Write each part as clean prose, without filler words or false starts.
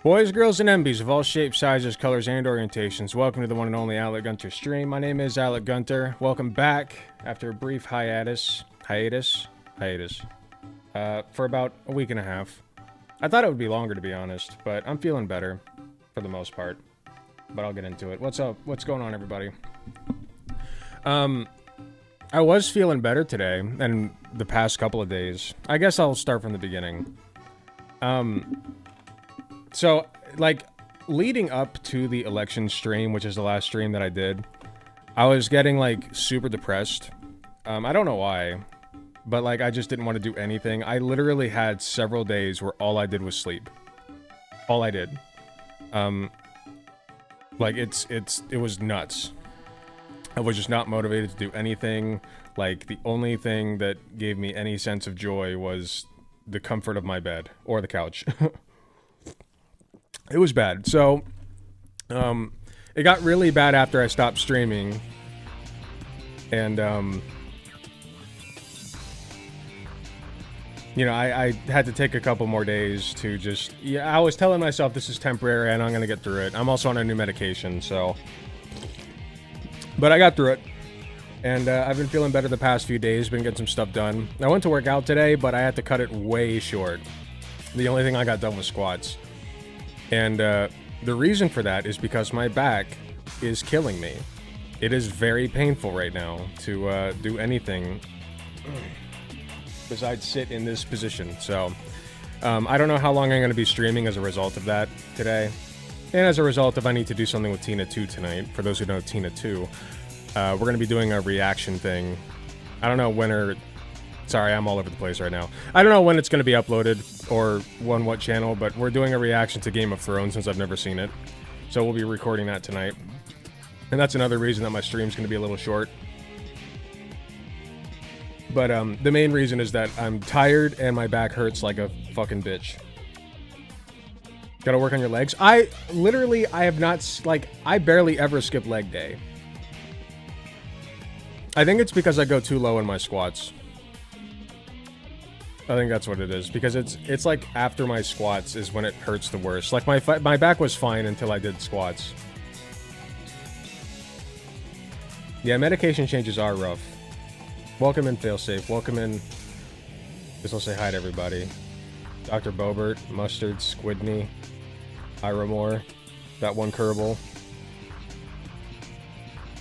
Boys, girls, and MBs of all shapes, sizes, colors, and orientations, welcome to the one and only Alec Gunter stream. My name is Alec Gunter. Welcome back after a brief hiatus, for about a week and a half. I thought it would be longer, to be honest, but I'm feeling better for the most part. But I'll get into it. What's up? What's going on, everybody? I was feeling better today than the past couple of days. I guess I'll start from the beginning. So, like, leading up to the election stream, which is the last stream that I did, I was getting, like, super depressed. I don't know why, but, like, I just didn't want to do anything. I literally had several days where all I did was sleep. All I did. Like, it was nuts. I was just not motivated to do anything. Like, the only thing that gave me any sense of joy was the comfort of my bed, or the couch. It was bad. So, it got really bad after I stopped streaming. And, you know, I had to take a couple more days to just... Yeah, I was telling myself this is temporary and I'm going to get through it. I'm also on a new medication, so... But I got through it. And I've been feeling better the past few days, been getting some stuff done. I went to work out today, but I had to cut it way short. The only thing I got done was squats. And the reason for that is because my back is killing me. It is very painful right now to do anything besides sit in this position. So I don't know how long I'm going to be streaming as a result of that today. And as a result of I need to do something with Tina 2 tonight. For those who know Tina 2, we're going to be doing a reaction thing. I don't know when or... Sorry, I'm all over the place right now. I don't know when it's going to be uploaded or on what channel, but we're doing a reaction to Game of Thrones since I've never seen it. So we'll be recording that tonight. And that's another reason that my stream's going to be a little short. But the main reason is that I'm tired and my back hurts like a fucking bitch. Gotta work on your legs. I have not, like, I barely ever skip leg day. I think it's because I go too low in my squats. I think that's what it is, because it's like after my squats is when it hurts the worst. Like my back was fine until I did squats. Yeah, medication changes are rough. Welcome in, Failsafe. Welcome in. Just will say hi to everybody. Dr. Bobert, Mustard, Squidney, Ira Moore, that one Kerbal.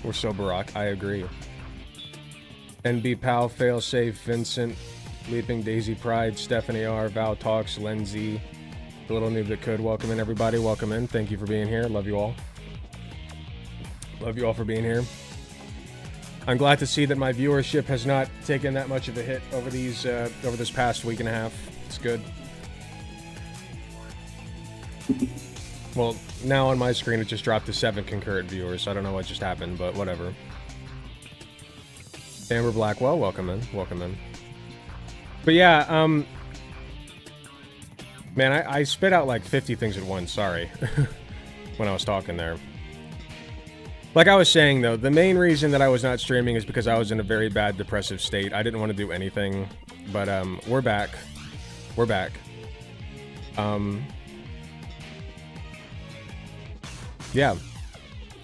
We're so Barack. I agree. NB Pal, Failsafe, Vincent, Leaping Daisy Pride, Stephanie R, Val Talks, Lindsay, the little noob that could. Welcome in, everybody. Welcome in. Thank you for being here. Love you all. Love you all for being here. I'm glad to see that my viewership has not taken that much of a hit over these over this past week and a half. It's good. Well, now on my screen it just dropped to 7 concurrent viewers. So I don't know what just happened, but whatever. Amber Blackwell, welcome in. Welcome in. But yeah, man, I spit out like 50 things at once, sorry, when I was talking there. Like I was saying, though, the main reason that I was not streaming is because I was in a very bad depressive state. I didn't want to do anything, but we're back. We're back. Yeah.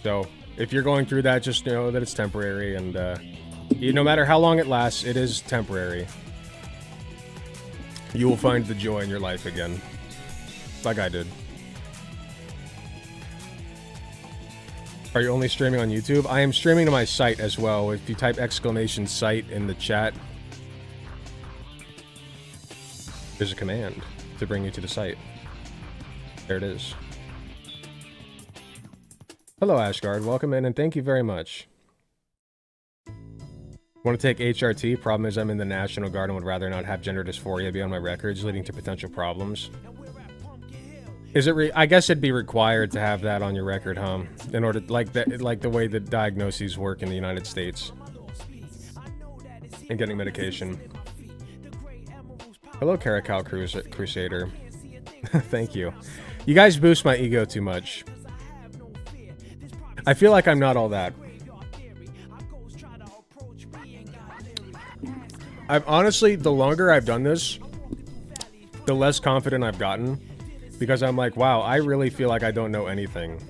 So, if you're going through that, just know that it's temporary, and no matter how long it lasts, it is temporary. You will find the joy in your life again. Like I did. Are you only streaming on YouTube? I am streaming to my site as well. If you type !site in the chat, there's a command to bring you to the site. There it is. Hello, Ashgard. Welcome in, and thank you very much. Want to take HRT? Problem is I'm in the National Guard and would rather not have gender dysphoria be on my records, leading to potential problems. Is it I guess it'd be required to have that on your record, huh? In order, like the way the diagnoses work in the United States. And getting medication. Hello, Caracal Crusader. Thank you. You guys boost my ego too much. I feel like I'm not all that. I've honestly, the longer I've done this, the less confident I've gotten. Because I'm like, wow, I really feel like I don't know anything.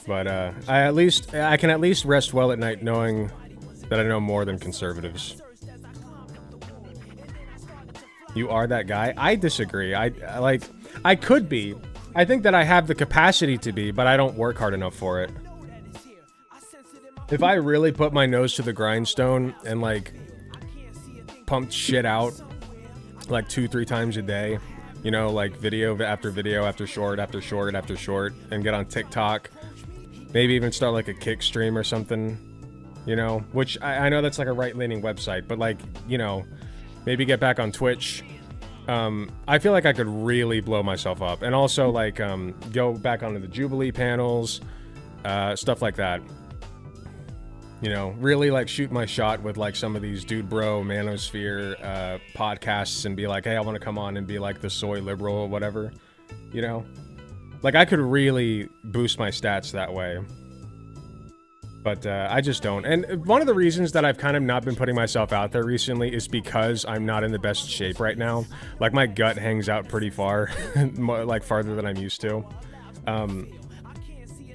But I can at least rest well at night knowing that I know more than conservatives. You are that guy? I disagree. I could be. I think that I have the capacity to be, but I don't work hard enough for it. If I really put my nose to the grindstone and like pumped shit out like 2-3 times a day, you know, like video after short after short after short, and get on TikTok, maybe even start like a kick stream or something, you know, which I know that's like a right-leaning website, but like, you know, maybe get back on Twitch. I feel like I could really blow myself up, and also like go back onto the Jubilee panels, stuff like that. You know, really like shoot my shot with like some of these Dude Bro, Manosphere podcasts and be like, hey, I want to come on and be like the soy liberal or whatever, you know? Like I could really boost my stats that way. But I just don't. And one of the reasons that I've kind of not been putting myself out there recently is because I'm not in the best shape right now. Like my gut hangs out pretty far, like farther than I'm used to.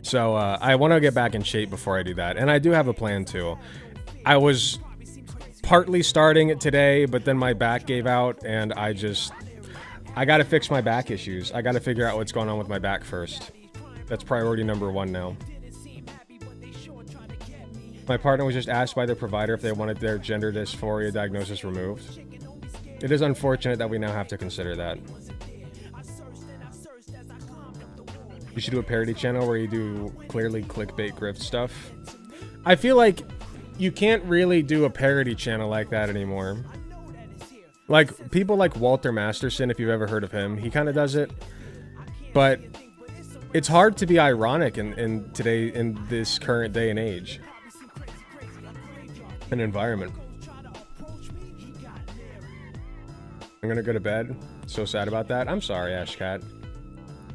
So I want to get back in shape before I do that. And I do have a plan too. I was partly starting it today, but then my back gave out and I got to fix my back issues. I got to figure out what's going on with my back first. That's priority number 1 now. My partner was just asked by their provider if they wanted their gender dysphoria diagnosis removed. It is unfortunate that we now have to consider that. You should do a parody channel where you do clearly clickbait grift stuff. I feel like you can't really do a parody channel like that anymore. Like, people like Walter Masterson, if you've ever heard of him, he kind of does it. But it's hard to be ironic in this current day and age. An environment. I'm gonna go to bed. So sad about that. I'm sorry, Ashcat.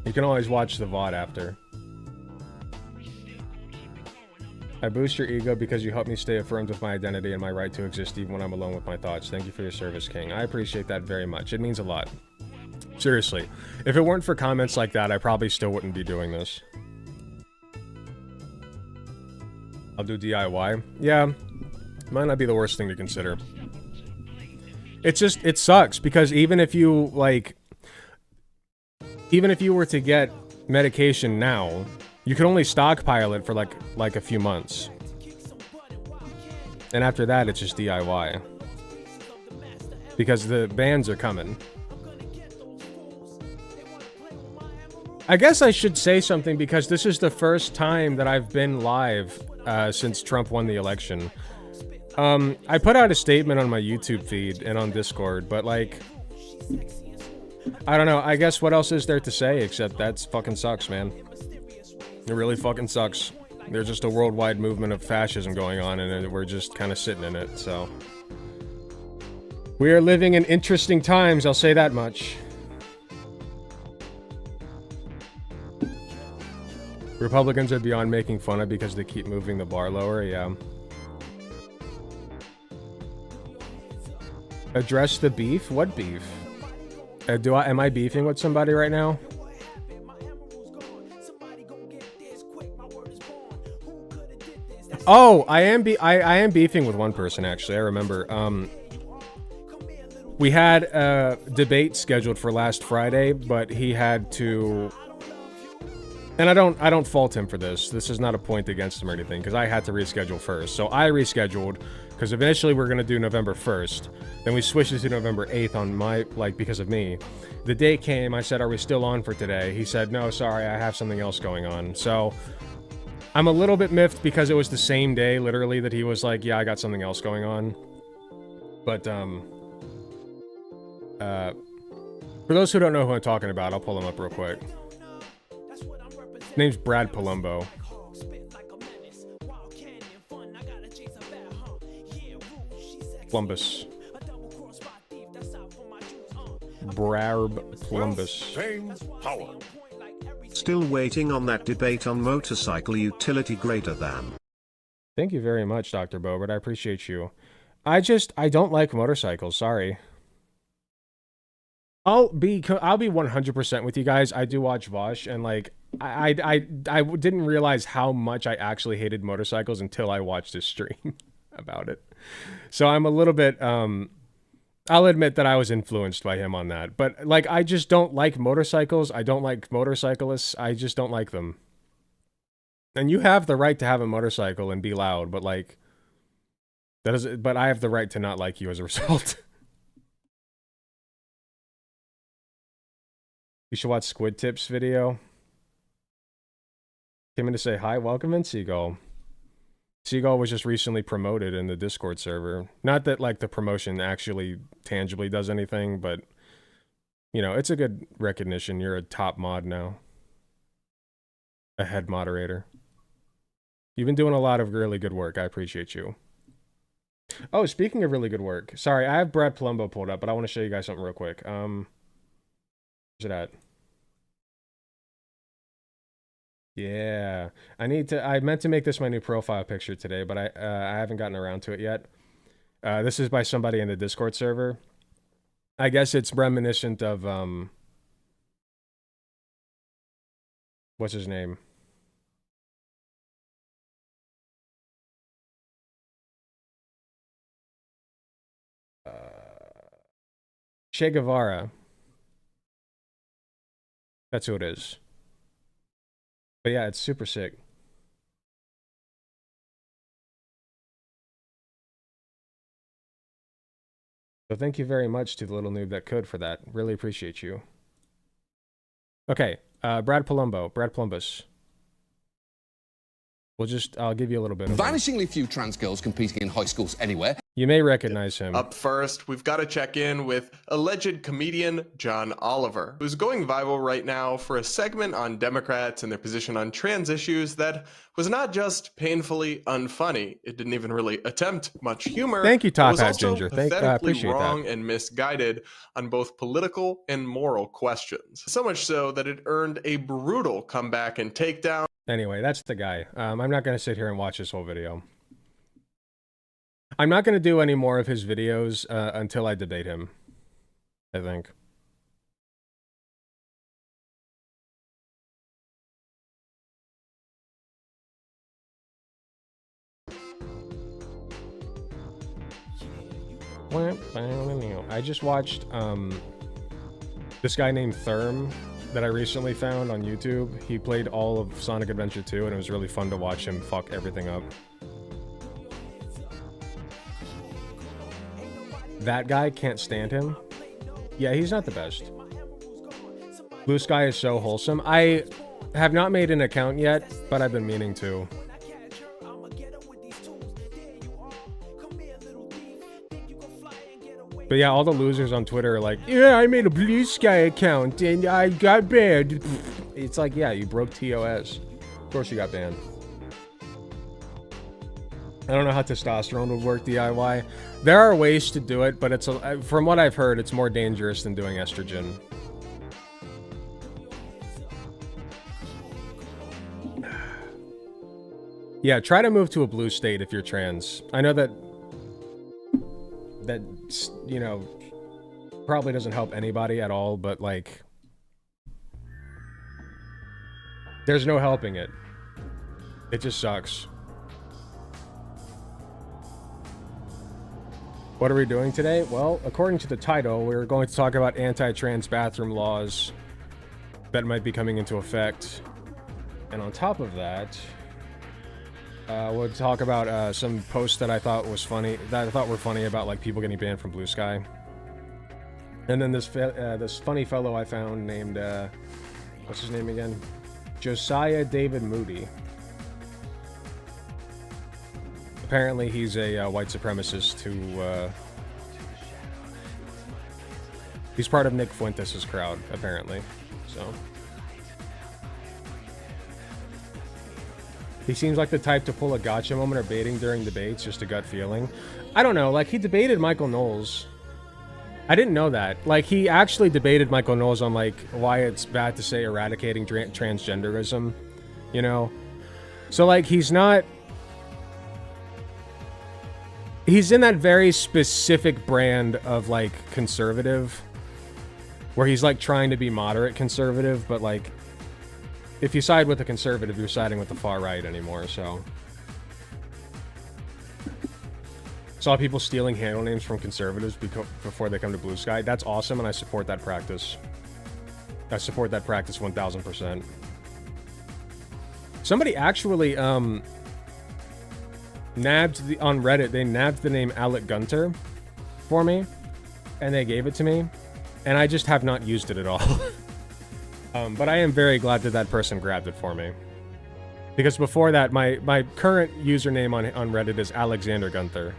You can always watch the VOD after. I boost your ego because you help me stay affirmed with my identity and my right to exist even when I'm alone with my thoughts. Thank you for your service, King. I appreciate that very much. It means a lot. Seriously. If it weren't for comments like that, I probably still wouldn't be doing this. I'll do DIY. Yeah. Might not be the worst thing to consider. It's just, it sucks because even if you, like... Even if you were to get medication now, you could only stockpile it for like a few months. And after that, it's just DIY. Because the bans are coming. I guess I should say something because this is the first time that I've been live since Trump won the election. I put out a statement on my YouTube feed and on Discord, but like... I don't know, I guess what else is there to say except that fucking sucks, man. It really fucking sucks. There's just a worldwide movement of fascism going on and we're just kind of sitting in it, so... We are living in interesting times, I'll say that much. Republicans are beyond making fun of because they keep moving the bar lower, yeah. Address the beef? What beef? Am I beefing with somebody right now? Oh, I am beefing with one person actually. I remember. We had a debate scheduled for last Friday, but he had to. And I don't fault him for this. This is not a point against him or anything, because I had to reschedule first. So I rescheduled, because initially we're gonna do November 1st. Then we switched it to November 8th on my, because of me. The day came, I said, are we still on for today? He said, no, sorry, I have something else going on. So, I'm a little bit miffed because it was the same day, literally, that he was like, yeah, I got something else going on. But, for those who don't know who I'm talking about, I'll pull him up real quick. His name's Brad Palumbo. Columbus. Brarb Columbus. Fame, power. Still waiting on that debate on motorcycle utility greater than. Thank you very much, Dr. Bobert. I appreciate you. I don't like motorcycles, sorry. I'll be 100% with you guys. I do watch Vosh, and like I didn't realize how much I actually hated motorcycles until I watched his stream about it. So I'm a little bit I'll admit that I was influenced by him on that. But like I just don't like motorcycles. I don't like motorcyclists. I just don't like them. And you have the right to have a motorcycle and be loud, but like that is but I have the right to not like you as a result. You should watch Squid Tips video. Came in to say hi, welcome in, Seagull. Seagull was just recently promoted in the Discord server. Not that like the promotion actually tangibly does anything, but you know, it's a good recognition. You're a top mod now. A head moderator. You've been doing a lot of really good work. I appreciate you. Oh, speaking of really good work. Sorry, I have Brad Palumbo pulled up, but I want to show you guys something real quick. Where's it at? Yeah, I meant to make this my new profile picture today, but I haven't gotten around to it yet. This is by somebody in the Discord server. I guess it's reminiscent of, what's his name? Che Guevara. That's who it is. But yeah, it's super sick. So thank you very much to the little noob that could for that. Really appreciate you. Okay, Brad Palumbo, Brad Plumbus. I'll give you a little bit of Vanishingly few trans girls competing in high schools anywhere. You may recognize him. Up first, we've got to check in with alleged comedian John Oliver, who's going viral right now for a segment on Democrats and their position on trans issues that was not just painfully unfunny. It didn't even really attempt much humor. Thank you, Top Hat Ginger. It was also pathetically wrong that. and misguided on both political and moral questions. So much so that it earned a brutal comeback and takedown. Anyway, that's the guy. I'm not going to sit here and watch this whole video. I'm not going to do any more of his videos until I debate him, I think. I just watched this guy named Therm that I recently found on YouTube. He played all of Sonic Adventure 2, and it was really fun to watch him fuck everything up. That guy, can't stand him. Yeah, he's not the best. Blue Sky is so wholesome. I have not made an account yet, but I've been meaning to. But yeah, all the losers on Twitter are like, yeah, I made a Blue Sky account and I got banned. It's like, yeah, you broke TOS. Of course you got banned. I don't know how testosterone would work DIY. There are ways to do it, but it's from what I've heard, it's more dangerous than doing estrogen. Yeah, try to move to a blue state if you're trans. I know that you know, probably doesn't help anybody at all, but like there's no helping it. It just sucks. What are we doing today? Well, according to the title, we're going to talk about anti-trans bathroom laws that might be coming into effect. And on top of that, we'll talk about some posts that I thought were funny about like people getting banned from Blue Sky. And then this funny fellow I found named what's his name again? Josiah David Moody. Apparently he's a white supremacist who he's part of Nick Fuentes' crowd, apparently. So he seems like the type to pull a gotcha moment or baiting during debates, just a gut feeling. I don't know, like he debated Michael Knowles. I didn't know that. Like he actually debated Michael Knowles on like why it's bad to say eradicating transgenderism, you know? So like he's in that very specific brand of like conservative where he's like trying to be moderate conservative, but like if you side with a conservative, you're siding with the far right anymore. So saw people stealing handle names from conservatives before they come to Blue Sky. That's awesome, and I support that practice. I support that practice 1000%. Somebody actually nabbed on Reddit. They nabbed the name Alec Gunter for me, and they gave it to me, and I just have not used it at all. But I am very glad that that person grabbed it for me, because before that, my current username on Reddit is Alexander Gunther.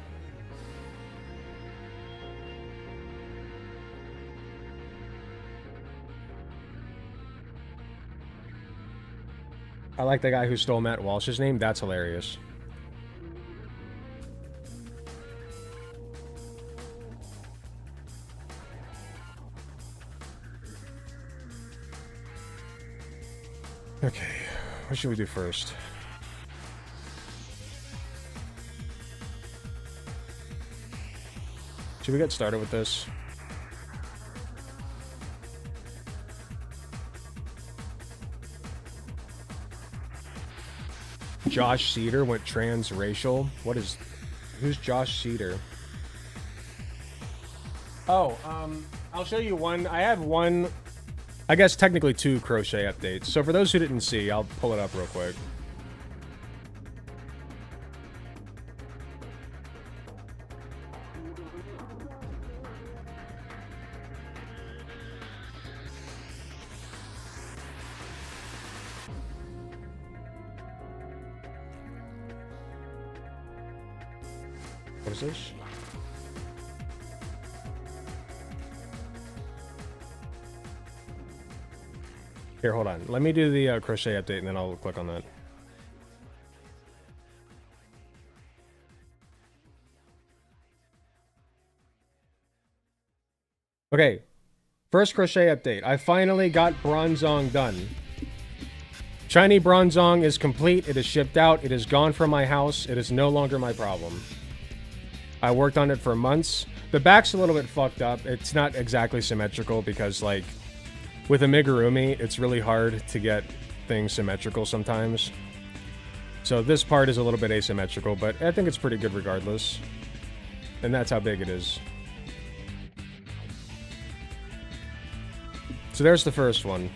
I like the guy who stole Matt Walsh's name. That's hilarious. Okay, what should we do first? Should we get started with this? Josh Cedar went transracial. Who's Josh Cedar? Oh, I'll show you one. I have one, I guess technically two crochet updates. So for those who didn't see, I'll pull it up real quick. What is this? Here, hold on. Let me do the crochet update, and then I'll click on that. Okay, first crochet update. I finally got Bronzong done. Shiny Bronzong is complete. It is shipped out. It is gone from my house. It is no longer my problem. I worked on it for months. The back's a little bit fucked up. It's not exactly symmetrical because, like, with amigurumi, it's really hard to get things symmetrical sometimes. So this part is a little bit asymmetrical, but I think it's pretty good regardless. And that's how big it is. So there's the first one.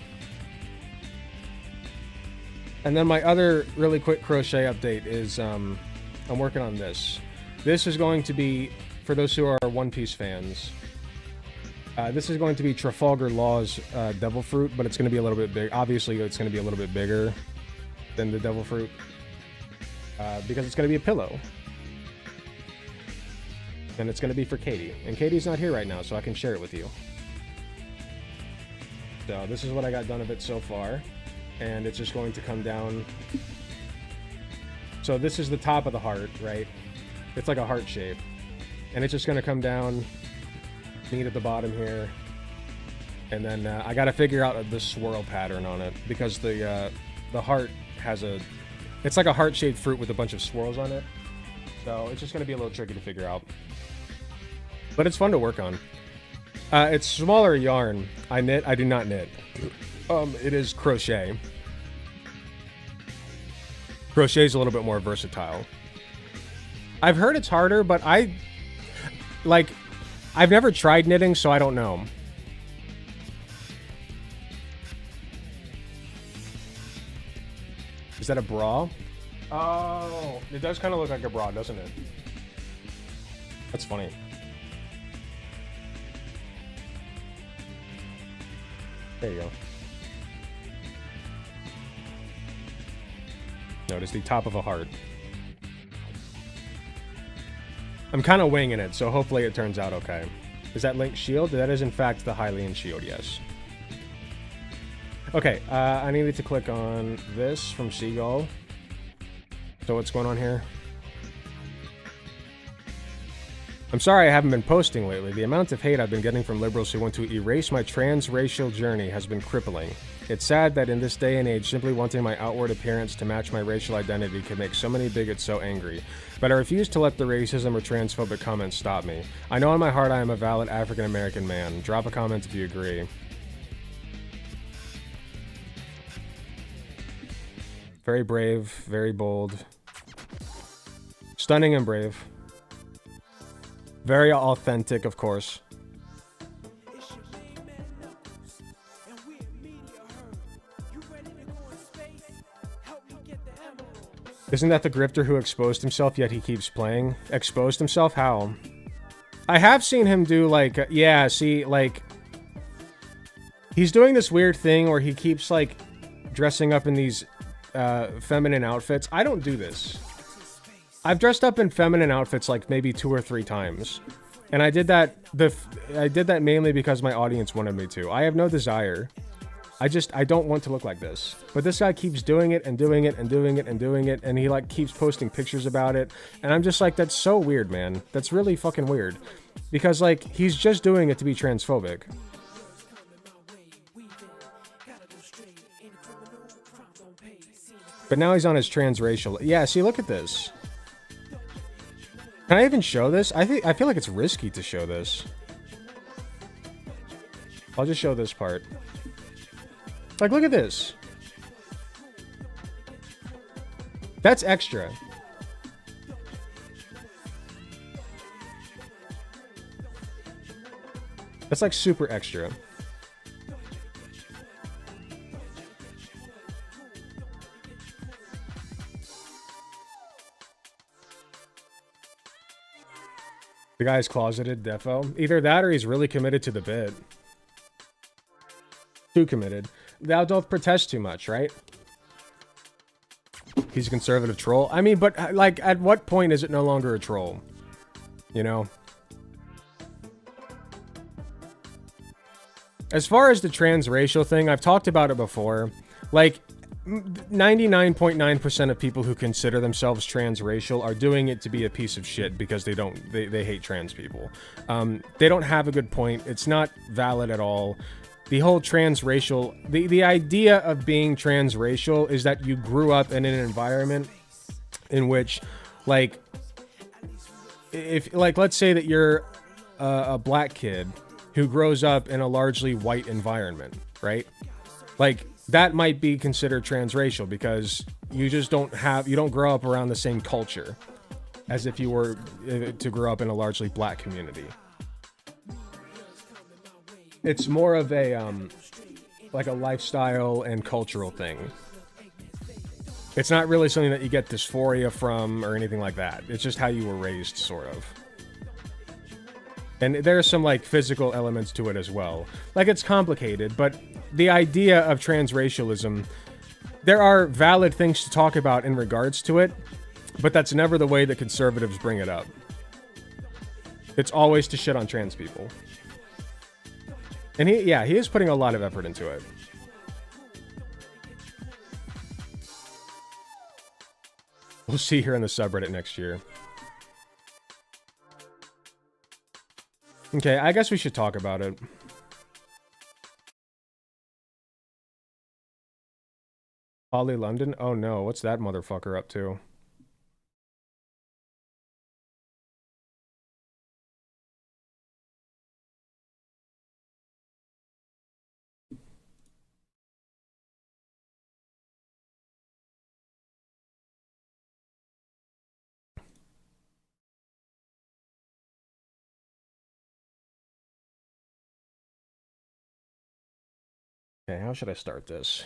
And then my other really quick crochet update is I'm working on this. This is going to be, for those who are One Piece fans, this is going to be Trafalgar Law's Devil Fruit, but it's going to be a little bit big. Obviously, it's going to be a little bit bigger than the Devil Fruit because it's going to be a pillow. And it's going to be for Katie. And Katie's not here right now, so I can share it with you. So this is what I got done of it so far. And it's just going to come down. So this is the top of the heart, right? It's like a heart shape. And it's just going to come down, meet at the bottom here. And then I got to figure out the swirl pattern on it because the heart has a... It's like a heart-shaped fruit with a bunch of swirls on it. So it's just going to be a little tricky to figure out. But it's fun to work on. It's smaller yarn. I knit. I do not knit. It is crochet. Crochet is a little bit more versatile. I've heard it's harder, but I've never tried knitting, so I don't know. Is that a bra? Oh, it does kind of look like a bra, doesn't it? That's funny. There you go. Notice the top of a heart. I'm kind of winging it, so hopefully it turns out okay. Is that Link's shield? That is in fact the Hylian shield, yes. Okay, I needed to click on this from Seagull. So what's going on here? I'm sorry I haven't been posting lately. The amount of hate I've been getting from liberals who want to erase my transracial journey has been crippling. It's sad that in this day and age, simply wanting my outward appearance to match my racial identity can make so many bigots so angry. But I refuse to let the racism or transphobic comments stop me. I know in my heart I am a valid African-American man. Drop a comment if you agree. Very brave, very bold. Stunning and brave. Very authentic, of course. Isn't that the grifter who exposed himself, yet he keeps playing? Exposed himself? How? I have seen him do, like, yeah, see, like... He's doing this weird thing where he keeps, like, dressing up in these feminine outfits. I don't do this. I've dressed up in feminine outfits, like, maybe 2 or 3 times. And I did that, mainly because my audience wanted me to. I have no desire. I don't want to look like this. But this guy keeps doing it and doing it and doing it and doing it, and he, like, keeps posting pictures about it. And I'm just like, that's so weird, man. That's really fucking weird. Because, like, he's just doing it to be transphobic. But now he's on his transracial. Yeah, see, look at this. Can I even show this? I feel like it's risky to show this. I'll just show this part. Like, look at this. That's extra. That's like super extra. The guy's closeted defo. Either that or he's really committed to the bit. Too committed. Thou doth protest too much, right? He's a conservative troll. I mean, but, like, at what point is it no longer a troll? You know? As far as the transracial thing, I've talked about it before. Like, 99.9% of people who consider themselves transracial are doing it to be a piece of shit because they hate trans people. They don't have a good point. It's not valid at all. The whole transracial, the idea of being transracial is that you grew up in an environment in which, like, if, like, let's say that you're a black kid who grows up in a largely white environment, right? Like, that might be considered transracial because you just don't grow up around the same culture as if you were to grow up in a largely black community. It's more of a, like a lifestyle and cultural thing. It's not really something that you get dysphoria from or anything like that. It's just how you were raised, sort of. And there are some, like, physical elements to it as well. Like, it's complicated, but the idea of transracialism, there are valid things to talk about in regards to it, but that's never the way that conservatives bring it up. It's always to shit on trans people. And he is putting a lot of effort into it. We'll see here in the subreddit next year. Okay, I guess we should talk about it. Ollie London? Oh no, what's that motherfucker up to? Okay, how should I start this?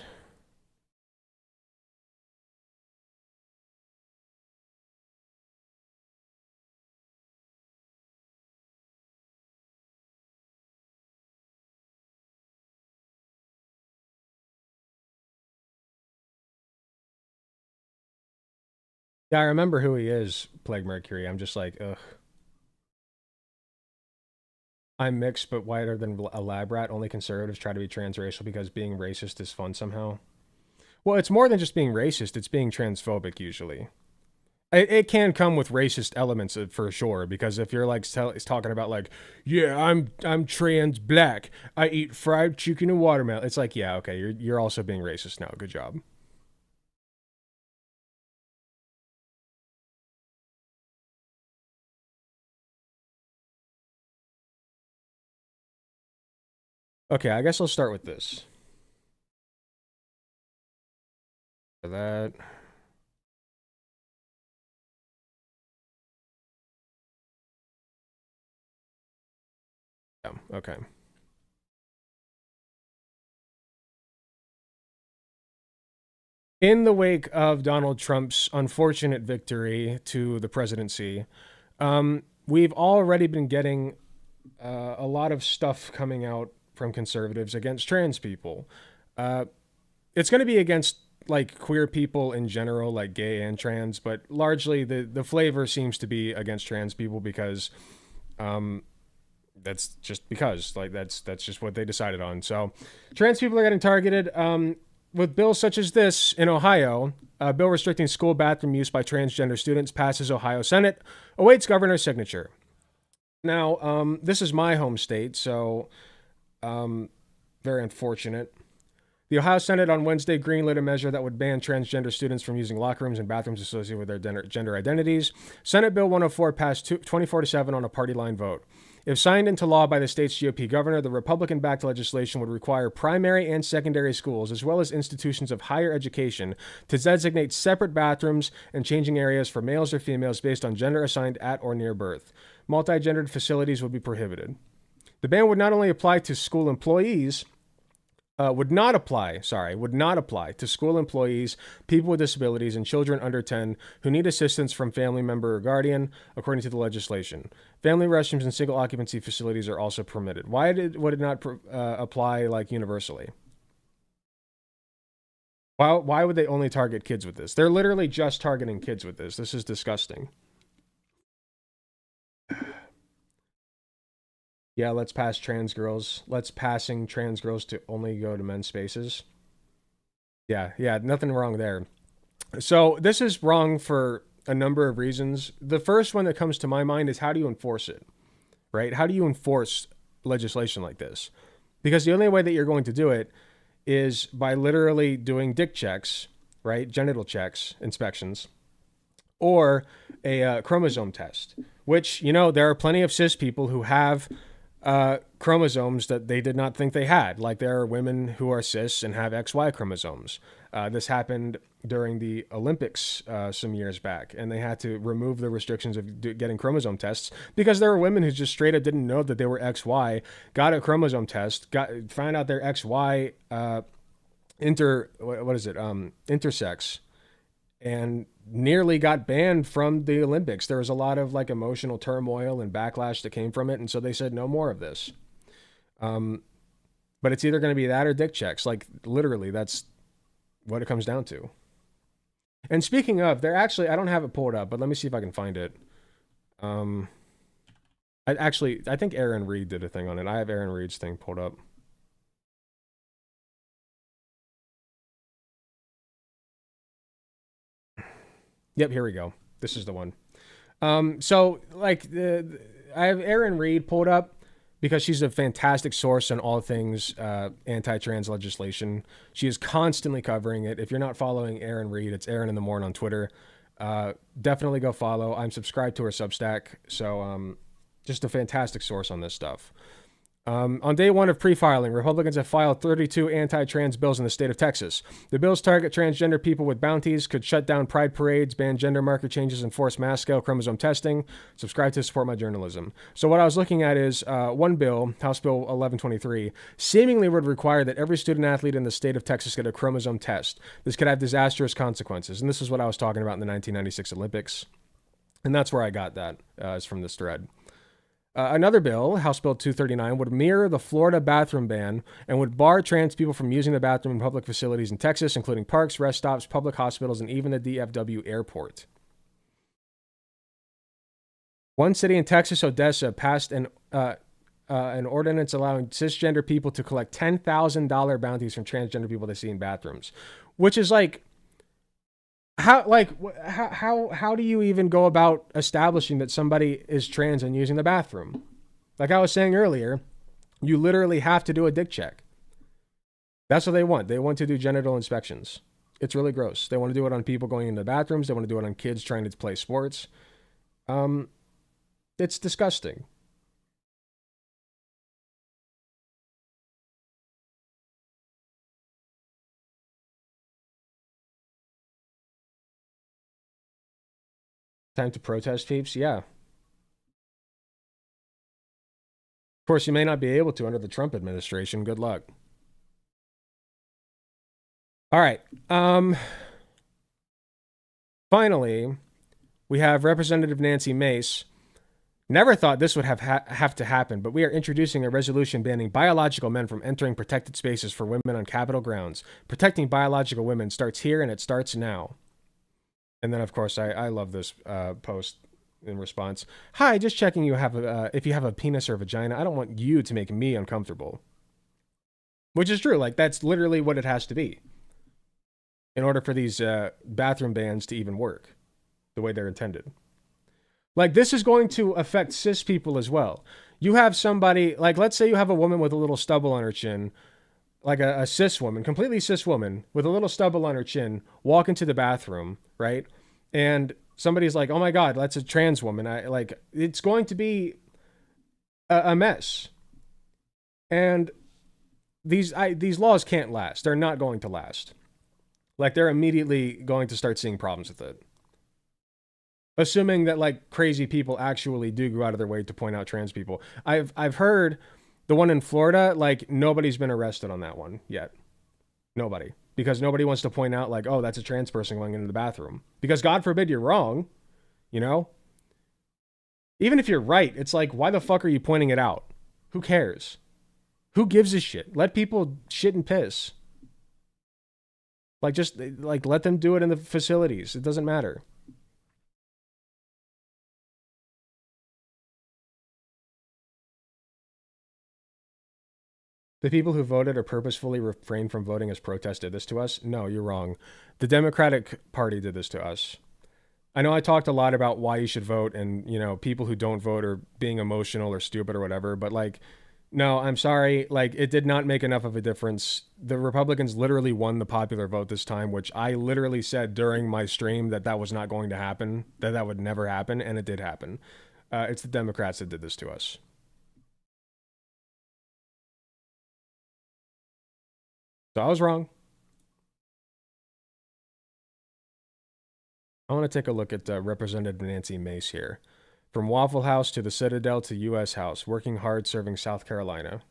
Yeah, I remember who he is, Plague Mercury. I'm just like, ugh. I'm mixed but whiter than a lab rat. Only conservatives try to be transracial because being racist is fun somehow. Well, it's more than just being racist. It's being transphobic, usually. It can come with racist elements for sure, because if you're like talking about like, yeah, I'm trans black, I eat fried chicken and watermelon. It's like, yeah, okay, you're also being racist now. Good job. Okay, I guess I'll start with this. For that. Yeah, okay. In the wake of Donald Trump's unfortunate victory to the presidency, we've already been getting a lot of stuff coming out from conservatives against trans people. It's going to be against like queer people in general, like gay and trans, but largely the flavor seems to be against trans people because that's just because like that's just what they decided on. So trans people are getting targeted. With bills such as this in Ohio, a bill restricting school bathroom use by transgender students passes Ohio Senate, awaits governor's signature. Now, this is my home state, so very unfortunate. The Ohio Senate on Wednesday greenlit a measure that would ban transgender students from using locker rooms and bathrooms associated with their gender identities. Senate Bill 104 passed 24-7 on a party line vote. If signed into law by the state's GOP governor, the Republican-backed legislation would require primary and secondary schools, as well as institutions of higher education, to designate separate bathrooms and changing areas for males or females based on gender assigned at or near birth. Multi-gendered facilities would be prohibited. The ban would not only apply to school employees, would not apply to school employees, people with disabilities, and children under 10 who need assistance from family member or guardian, according to the legislation. Family restrooms and single occupancy facilities are also permitted. Why would it not apply like universally? Why would they only target kids with this? They're literally just targeting kids with this. This is disgusting. Yeah, let's pass trans girls. Let's passing trans girls to only go to men's spaces. Yeah, nothing wrong there. So this is wrong for a number of reasons. The first one that comes to my mind is how do you enforce it, right? How do you enforce legislation like this? Because the only way that you're going to do it is by literally doing dick checks, right? Genital checks, inspections, or a chromosome test, which, you know, there are plenty of cis people who have chromosomes that they did not think they had. Like there are women who are cis and have XY chromosomes. This happened during the Olympics some years back, and they had to remove the restrictions of getting chromosome tests because there were women who just straight up didn't know that they were XY, got a chromosome test, found out their XY intersex, and nearly got banned from the Olympics. There was a lot of like emotional turmoil and backlash that came from it, and so they said no more of this. But it's either going to be that or dick checks. Like literally, that's what it comes down to. And speaking of, I don't have it pulled up, but let me see if I can find it. I think Aaron Reed did a thing on it. I have Aaron Reed's thing pulled up. Yep, here we go. This is the one. So like I have Aaron Reed pulled up because she's a fantastic source on all things anti-trans legislation. She is constantly covering it. If you're not following Aaron Reed, it's Aaron in the Morning on Twitter. Definitely go follow. I'm subscribed to her Substack, so just a fantastic source on this stuff. On day one of pre-filing, Republicans have filed 32 anti-trans bills in the state of Texas. The bills target transgender people with bounties, could shut down pride parades, ban gender marker changes, and force mass-scale chromosome testing. Subscribe to support my journalism. So what I was looking at is one bill, House Bill 1123, seemingly would require that every student-athlete in the state of Texas get a chromosome test. This could have disastrous consequences, and this is what I was talking about in the 1996 Olympics. And that's where I got that, is from this thread. Another bill, House Bill 239, would mirror the Florida bathroom ban and would bar trans people from using the bathroom in public facilities in Texas, including parks, rest stops, public hospitals, and even the DFW airport. One city in Texas, Odessa, passed an ordinance allowing cisgender people to collect $10,000 bounties from transgender people they see in bathrooms, which is like, how do you even go about establishing that somebody is trans and using the bathroom? Like I was saying earlier, you literally have to do a dick check. That's what they want. They want to do genital inspections. It's really gross. They want to do it on people going into the bathrooms. They want to do it on kids trying to play sports. It's disgusting. Time to protest, peeps? Yeah. Of course, you may not be able to under the Trump administration. Good luck. All right. Finally, we have Representative Nancy Mace. Never thought this would have to happen, but we are introducing a resolution banning biological men from entering protected spaces for women on Capitol grounds. Protecting biological women starts here, and it starts now. And then, of course, I love this post in response. Hi, just checking if you have a penis or vagina. I don't want you to make me uncomfortable. Which is true. Like, that's literally what it has to be in order for these bathroom bans to even work the way they're intended. Like, this is going to affect cis people as well. You have somebody, like, let's say you have a woman with a little stubble on her chin, like a cis woman, completely cis woman with a little stubble on her chin, walk into the bathroom, right? And somebody's like, oh my God, that's a trans woman. It's going to be a mess. And these laws can't last. They're not going to last. Like, they're immediately going to start seeing problems with it. Assuming that, like, crazy people actually do go out of their way to point out trans people. I've heard the one in Florida, like, nobody's been arrested on that one yet. Nobody. Because nobody wants to point out, like, oh, that's a trans person going into the bathroom. Because God forbid you're wrong, you know? Even if you're right, it's like, why the fuck are you pointing it out? Who cares? Who gives a shit? Let people shit and piss. Like, just, like, let them do it in the facilities. It doesn't matter. The people who voted or purposefully refrained from voting as protest did this to us? No, you're wrong. The Democratic Party did this to us. I know I talked a lot about why you should vote and, you know, people who don't vote are being emotional or stupid or whatever, but, like, no, I'm sorry. Like, it did not make enough of a difference. The Republicans literally won the popular vote this time, which I literally said during my stream that was not going to happen, that would never happen, and it did happen. It's the Democrats that did this to us. So I was wrong. I want to take a look at Representative Nancy Mace here. From Waffle House to the Citadel to U.S. House, working hard serving South Carolina.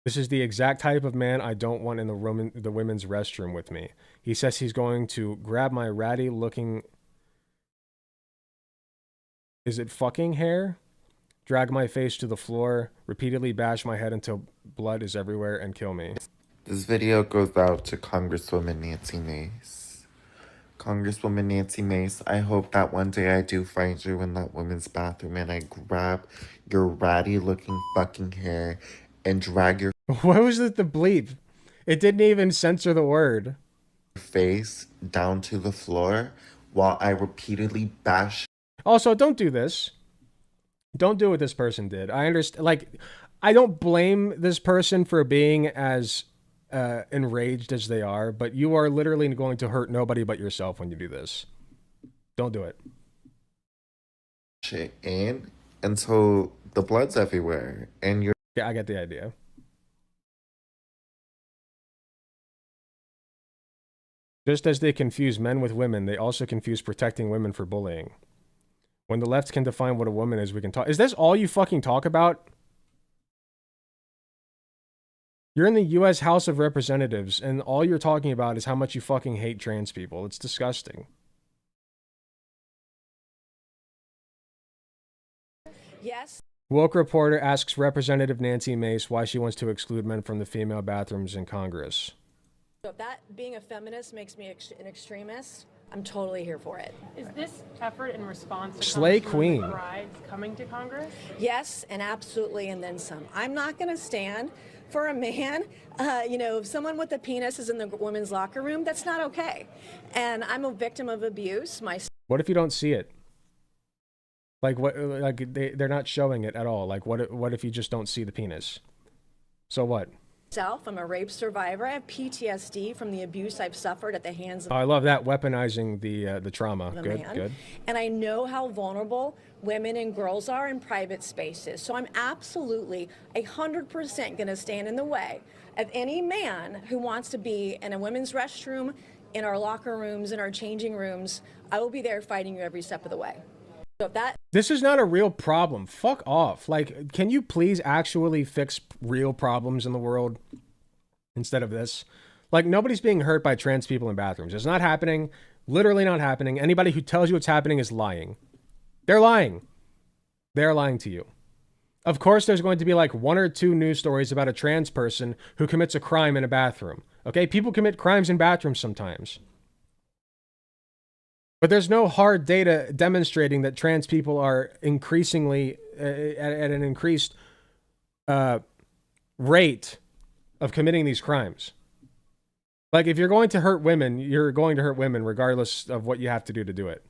This is the exact type of man I don't want in the women's restroom with me. He says he's going to grab my ratty looking... Is it fucking hair? Drag my face to the floor, repeatedly bash my head until blood is everywhere, and kill me. This video goes out to Congresswoman Nancy Mace. Congresswoman Nancy Mace, I hope that one day I do find you in that women's bathroom and I grab your ratty-looking fucking hair and drag your... What was it, the bleep? It didn't even censor the word. ...face down to the floor while I repeatedly bash... Also, don't do this. Don't do what this person did. I understand. Like, I don't blame this person for being as enraged as they are, but you are literally going to hurt nobody but yourself when you do this. Don't do it. ...shit in until the blood's everywhere and you're... Yeah, I get the idea. Just as they confuse men with women, they also confuse protecting women for bullying. When the left can define what a woman is, we can talk. Is this all you fucking talk about? You're in the U.S. House of Representatives, and all you're talking about is how much you fucking hate trans people. It's disgusting. Yes. Woke reporter asks Representative Nancy Mace why she wants to exclude men from the female bathrooms in Congress. So if that being a feminist makes me an extremist, I'm totally here for it. Is this effort in response to Slay Queen McBride's coming to Congress? Yes, and absolutely, and then some. I'm not going to stand for a man, if someone with a penis is in the women's locker room, that's not okay. And I'm a victim of abuse. What if you don't see it? Like, what? Like, they're not showing it at all. Like, what if you just don't see the penis? So what? I'm a rape survivor. I have PTSD from the abuse I've suffered at the hands of... Oh, I love that, weaponizing the trauma. Good, man. Good. And I know how vulnerable women and girls are in private spaces. So I'm absolutely 100% going to stand in the way of any man who wants to be in a women's restroom in our locker rooms, in our changing rooms, I will be there fighting you every step of the way. So that This is not a real problem. Fuck off. Like, can you please actually fix real problems in the world instead of this? Like, nobody's being hurt by trans people in bathrooms. It's not happening. Literally not happening. Anybody who tells you it's happening is lying. They're lying. They're lying to you. Of course, there's going to be like 1 or 2 news stories about a trans person who commits a crime in a bathroom. Okay? People commit crimes in bathrooms sometimes. But there's no hard data demonstrating that trans people are increasingly at an increased rate of committing these crimes. Like, if you're going to hurt women, you're going to hurt women regardless of what you have to do it.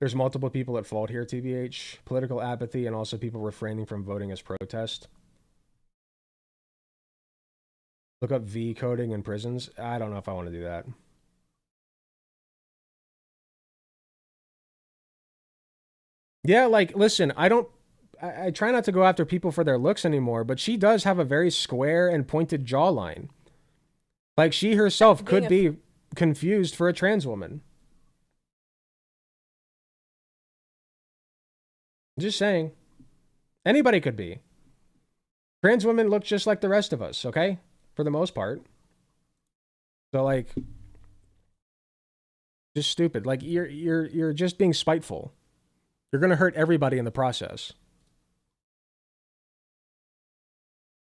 There's multiple people at fault here, TBH. Political apathy and also people refraining from voting as protest. Look up V coding in prisons. I don't know if I want to do that. Yeah, like, listen, I try not to go after people for their looks anymore, but she does have a very square and pointed jawline. Like, she herself could be confused for a trans woman. Just saying. Anybody could be. Trans women look just like the rest of us, okay? For the most part. So, like, just stupid. Like, you're just being spiteful. You're gonna hurt everybody in the process.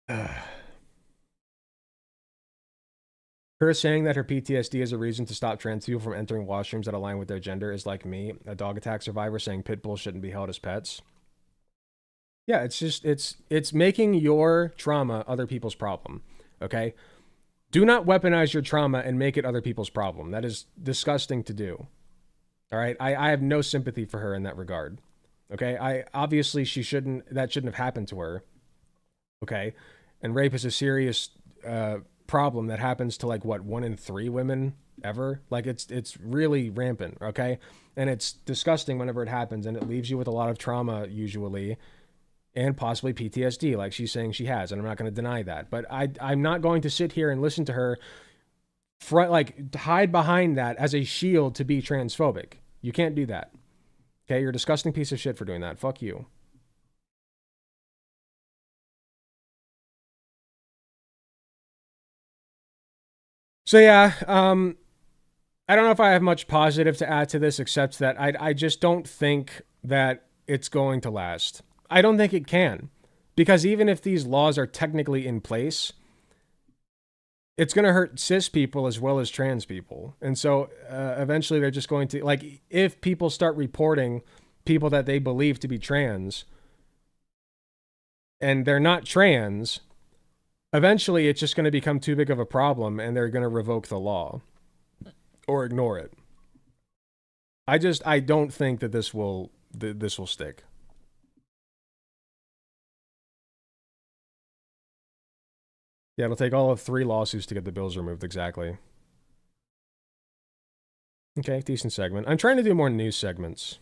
Her saying that her PTSD is a reason to stop trans people from entering washrooms that align with their gender is like me, a dog attack survivor, saying pit bulls shouldn't be held as pets. Yeah, it's just, it's making your trauma other people's problem, okay? Do not weaponize your trauma and make it other people's problem. That is disgusting to do. All right? I have no sympathy for her in that regard. Okay? Obviously, that shouldn't have happened to her. Okay? And rape is a serious problem that happens to, like, what, 1 in 3 women ever? Like, it's really rampant, okay? And it's disgusting whenever it happens, and it leaves you with a lot of trauma usually, and possibly PTSD, like she's saying she has, and I'm not going to deny that. But I'm not going to sit here and listen to her hide behind that as a shield to be transphobic. You can't do that. Okay? You're a disgusting piece of shit for doing that. Fuck you. So yeah, I don't know if I have much positive to add to this, except that I just don't think that it's going to last. I don't think it can. Because even if these laws are technically in place, it's going to hurt cis people as well as trans people. And so eventually they're just going to, like, if people start reporting people that they believe to be trans and they're not trans, eventually it's just going to become too big of a problem and they're going to revoke the law or ignore it. I don't think that this will stick. Yeah, it'll take all of 3 lawsuits to get the bills removed, exactly. Okay, decent segment. I'm trying to do more news segments.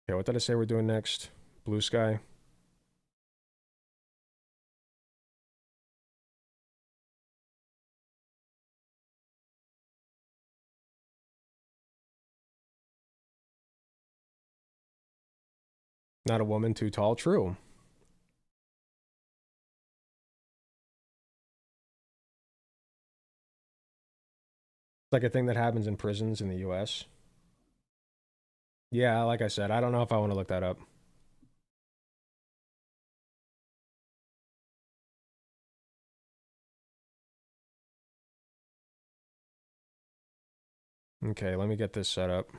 Okay, what did I say we're doing next? Blue Sky. Not a woman too tall. True. It's like a thing that happens in prisons in the US. Yeah, like I said, I don't know if I want to look that up. Okay, let me get this set up.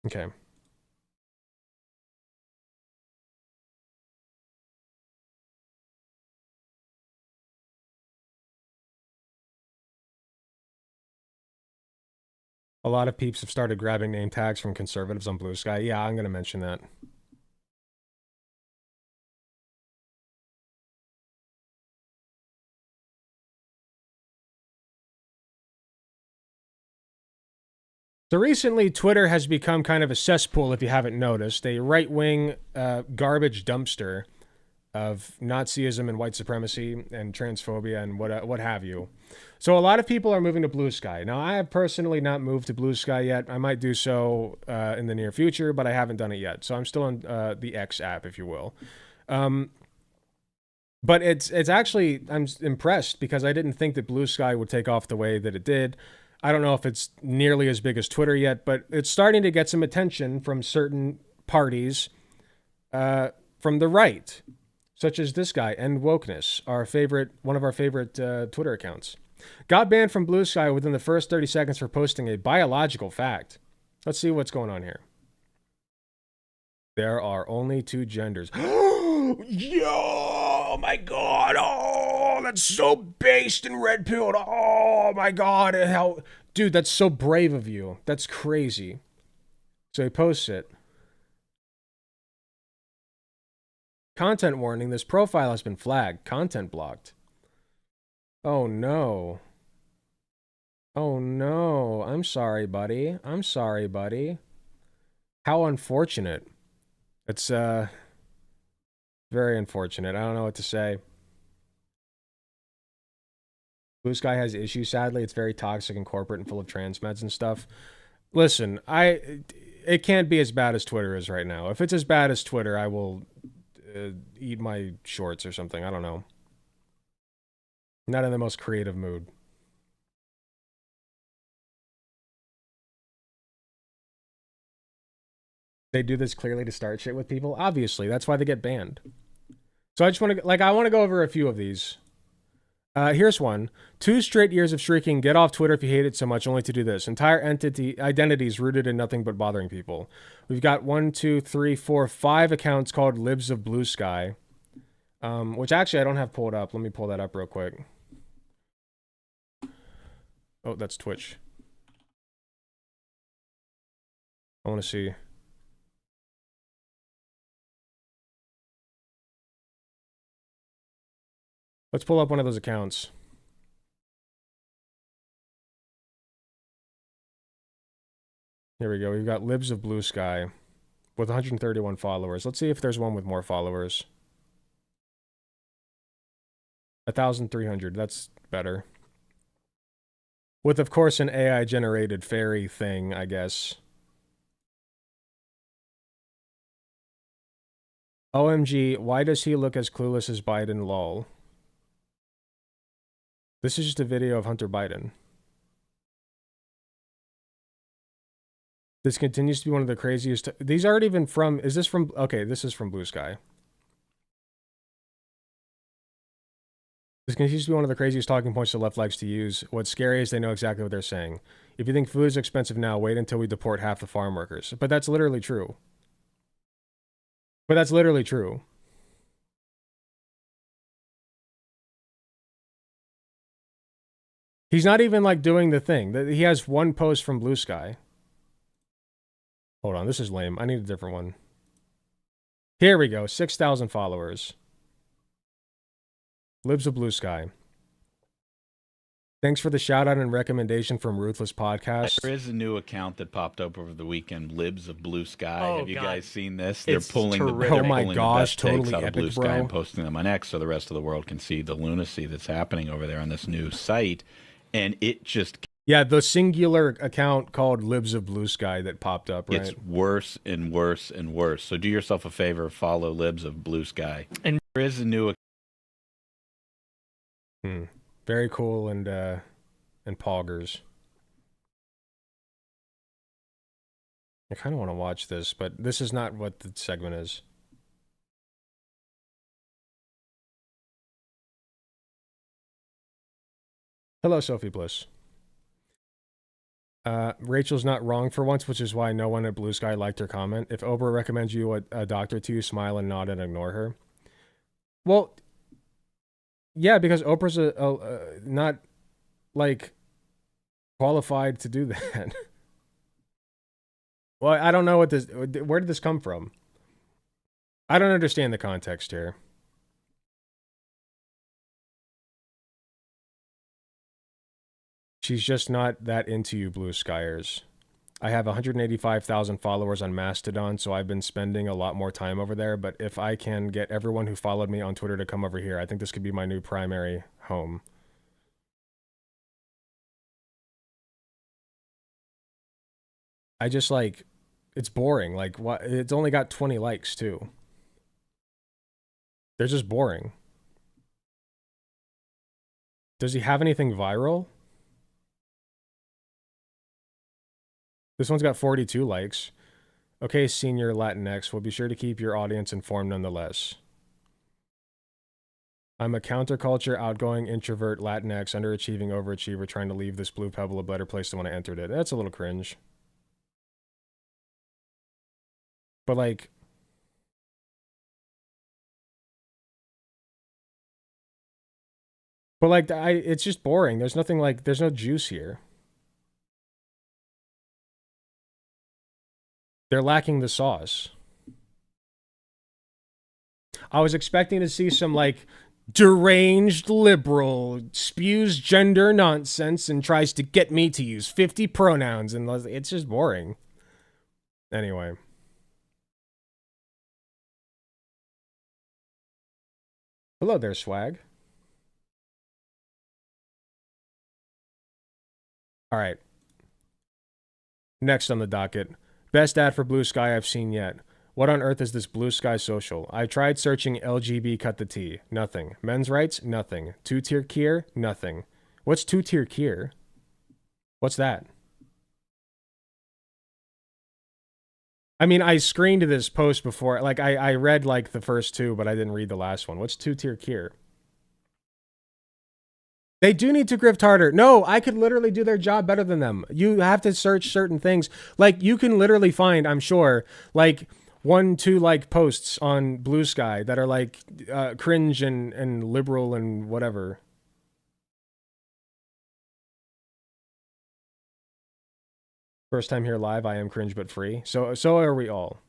Okay. A lot of peeps have started grabbing name tags from conservatives on Blue Sky. Yeah, I'm going to mention that. So recently, Twitter has become kind of a cesspool, if you haven't noticed, a right-wing garbage dumpster of Nazism and white supremacy and transphobia and what have you. So a lot of people are moving to Blue Sky. Now, I have personally not moved to Blue Sky yet. I might do so in the near future, but I haven't done it yet. So I'm still on the X app, if you will. But it's actually, I'm impressed because I didn't think that Blue Sky would take off the way that it did. I don't know if it's nearly as big as Twitter yet, but it's starting to get some attention from certain parties from the right, such as this guy, End Wokeness, one of our favorite Twitter accounts. Got banned from Blue Sky within the first 30 seconds for posting a biological fact. Let's see what's going on here. There are only two genders. Yo, oh my God. Oh, that's so based and red-pilled. Oh my God. Dude, that's so brave of you. That's crazy. So he posts it. Content warning. This profile has been flagged. Content blocked. Oh no. Oh no. I'm sorry, buddy. I'm sorry, buddy. How unfortunate. It's very unfortunate. I don't know what to say. Blue Sky has issues, sadly. It's very toxic and corporate and full of trans meds and stuff. Listen, it can't be as bad as Twitter is right now. If it's as bad as Twitter, I will eat my shorts or something. I don't know. Not in the most creative mood. They do this clearly to start shit with people. Obviously, that's why they get banned. So I just want to, I want to go over a few of these. Here's one. 2 straight years of shrieking, get off Twitter if you hate it so much, only to do this. Entire identities rooted in nothing but bothering people. We've got 1, 2, 3, 4, 5 accounts called Libs of Blue Sky. Which actually I don't have pulled up. Let me pull that up real quick. Oh, that's Twitch. I want to see. Let's pull up one of those accounts. Here we go. We've got Libs of Blue Sky with 131 followers. Let's see if there's one with more followers. 1,300. That's better. With, of course, an AI-generated fairy thing, I guess. OMG, why does he look as clueless as Biden, lol? This is just a video of Hunter Biden. This continues to be one of the craziest. These aren't even from. Is this from? Okay, this is from Blue Sky. This continues to be one of the craziest talking points the left likes to use. What's scary is they know exactly what they're saying. If you think food is expensive now, wait until we deport half the farm workers. But that's literally true. But that's literally true. He's not even like doing the thing. He has one post from Blue Sky. Hold on, this is lame. I need a different one. Here we go. 6,000 followers. Libs of Blue Sky. Thanks for the shout out and recommendation from Ruthless Podcast. There is a new account that popped up over the weekend, Libs of Blue Sky. Oh, have you God. guys seen this? It's They're pulling terrific. the, Oh my the gosh, best takes totally out of Blue epic, Sky bro. and posting them on X so the rest of the world can see the lunacy that's happening over there on this new site. And it just Yeah, the singular account called Libs of Blue Sky that popped up, right? gets worse and worse and worse. So do yourself a favor, follow Libs of Blue Sky. And there is a new Very cool and poggers. I kind of want to watch this, but this is not what the segment is. Hello, Sophie Bliss. Rachel's not wrong for once, which is why no one at Blue Sky liked her comment. If Oprah recommends you a doctor to you, smile and nod and ignore her. Well, yeah, because Oprah's not like qualified to do that. Well, I don't know where did this come from? I don't understand the context here. She's just not that into you, Blue Skyers. I have 185,000 followers on Mastodon, so I've been spending a lot more time over there, but if I can get everyone who followed me on Twitter to come over here, I think this could be my new primary home. I just like, it's boring. Like, what? It's only got 20 likes, too. They're just boring. Does he have anything viral? This one's got 42 likes. Okay, senior Latinx, we'll be sure to keep your audience informed nonetheless. I'm a counterculture, outgoing, introvert, Latinx, underachieving, overachiever, trying to leave this blue pebble a better place than when I entered it. That's a little cringe. But like... But like, it's just boring. There's nothing like, there's no juice here. They're lacking the sauce. I was expecting to see some like deranged liberal spews gender nonsense and tries to get me to use 50 pronouns, and it's just boring. Anyway. Hello there, swag. All right. Next on the docket. Best ad for Blue Sky I've seen yet. What on earth is this Blue Sky social? I tried searching LGB cut the T. Nothing. Men's rights? Nothing. Two-tier kier? Nothing. What's two-tier kier? What's that? I mean, I screened this post before. Like, I read, like, the first two, but I didn't read the last one. What's two-tier kier? They do need to grift harder. No, I could literally do their job better than them. You have to search certain things. Like, you can literally find, I'm sure, like, 1-2 like posts on Blue Sky that are like cringe and liberal and whatever. First time here live, I am cringe but free. So are we all.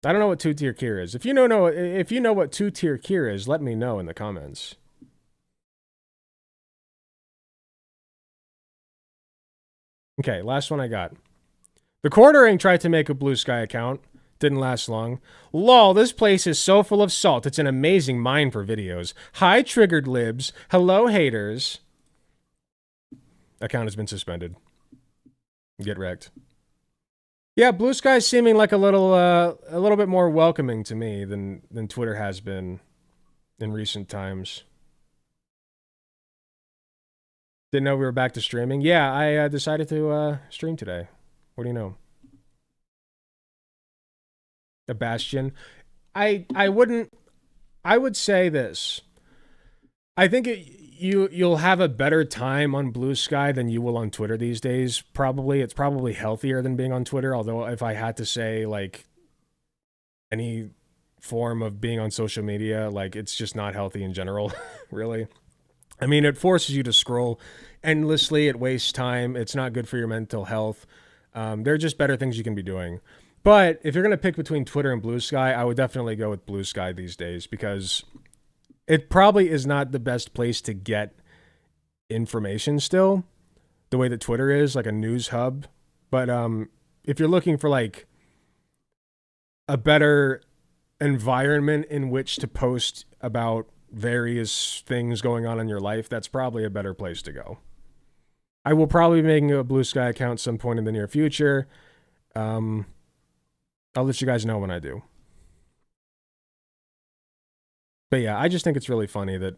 I don't know what two-tier kier is. If you know what two-tier kier is, let me know in the comments. Okay, last one I got. The Quartering tried to make a Blue Sky account. Didn't last long. Lol, this place is so full of salt. It's an amazing mine for videos. Hi, triggered libs. Hello, haters. Account has been suspended. Get wrecked. Yeah, Blue Sky's seeming like a little bit more welcoming to me than Twitter has been in recent times. Didn't know we were back to streaming. Yeah, I decided to stream today. What do you know? A Bastion. I would say this. I think you'll have a better time on Blue Sky than you will on Twitter these days. Probably. It's probably healthier than being on Twitter. Although if I had to say like any form of being on social media, like it's just not healthy in general, really. I mean, it forces you to scroll endlessly. It wastes time. It's not good for your mental health. There are just better things you can be doing. But if you're going to pick between Twitter and Blue Sky, I would definitely go with Blue Sky these days because it probably is not the best place to get information still, the way that Twitter is, like a news hub. But if you're looking for like a better environment in which to post about various things going on in your life, that's probably a better place to go. I will probably be making a Blue Sky account some point in the near future. I'll let you guys know when I do. But yeah, I just think it's really funny that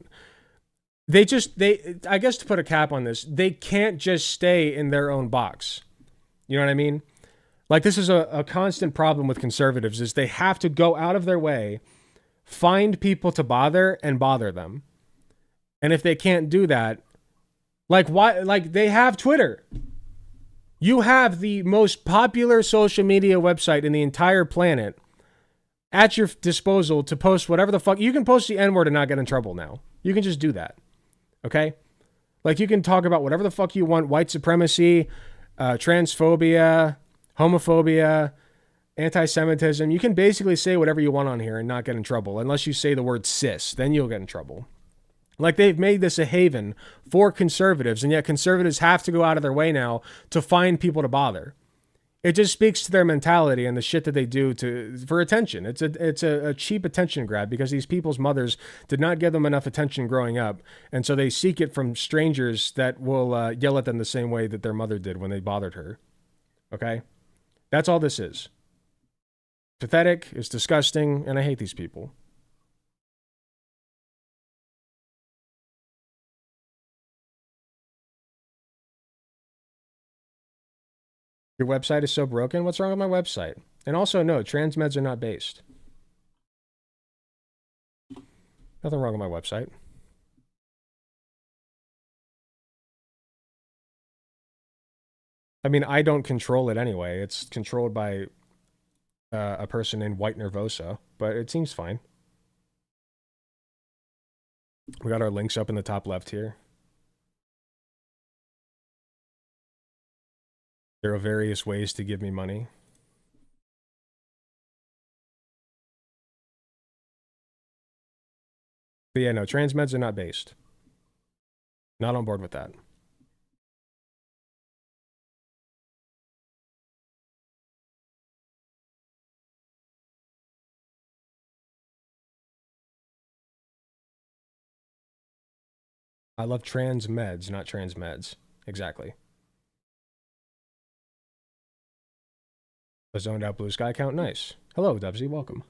I guess to put a cap on this, they can't just stay in their own box. You know what I mean? Like this is a constant problem with conservatives is they have to go out of their way, find people to bother and bother them. And if they can't do that, like why, like they have Twitter. You have the most popular social media website in the entire planet at your disposal to post whatever the fuck. You can post the N-word and not get in trouble now. You can just do that. Okay? Like, you can talk about whatever the fuck you want, white supremacy, transphobia, homophobia, anti-Semitism. You can basically say whatever you want on here and not get in trouble, unless you say the word cis. Then you'll get in trouble. Like, they've made this a haven for conservatives, and yet conservatives have to go out of their way now to find people to bother. It just speaks to their mentality and the shit that they do for attention. It's a cheap attention grab because these people's mothers did not give them enough attention growing up, and so they seek it from strangers that will yell at them the same way that their mother did when they bothered her. Okay? That's all this is. Pathetic, it's disgusting, and I hate these people. Your website is so broken? What's wrong with my website? And also, no, trans meds are not based. Nothing wrong with my website. I mean, I don't control it anyway. It's controlled by a person named White Nervosa, but it seems fine. We got our links up in the top left here. There are various ways to give me money. But yeah, no, trans meds are not based. Not on board with that. I love trans meds, not trans meds. Exactly. A zoned out blue sky account. Nice. Hello, Dubsy. Welcome.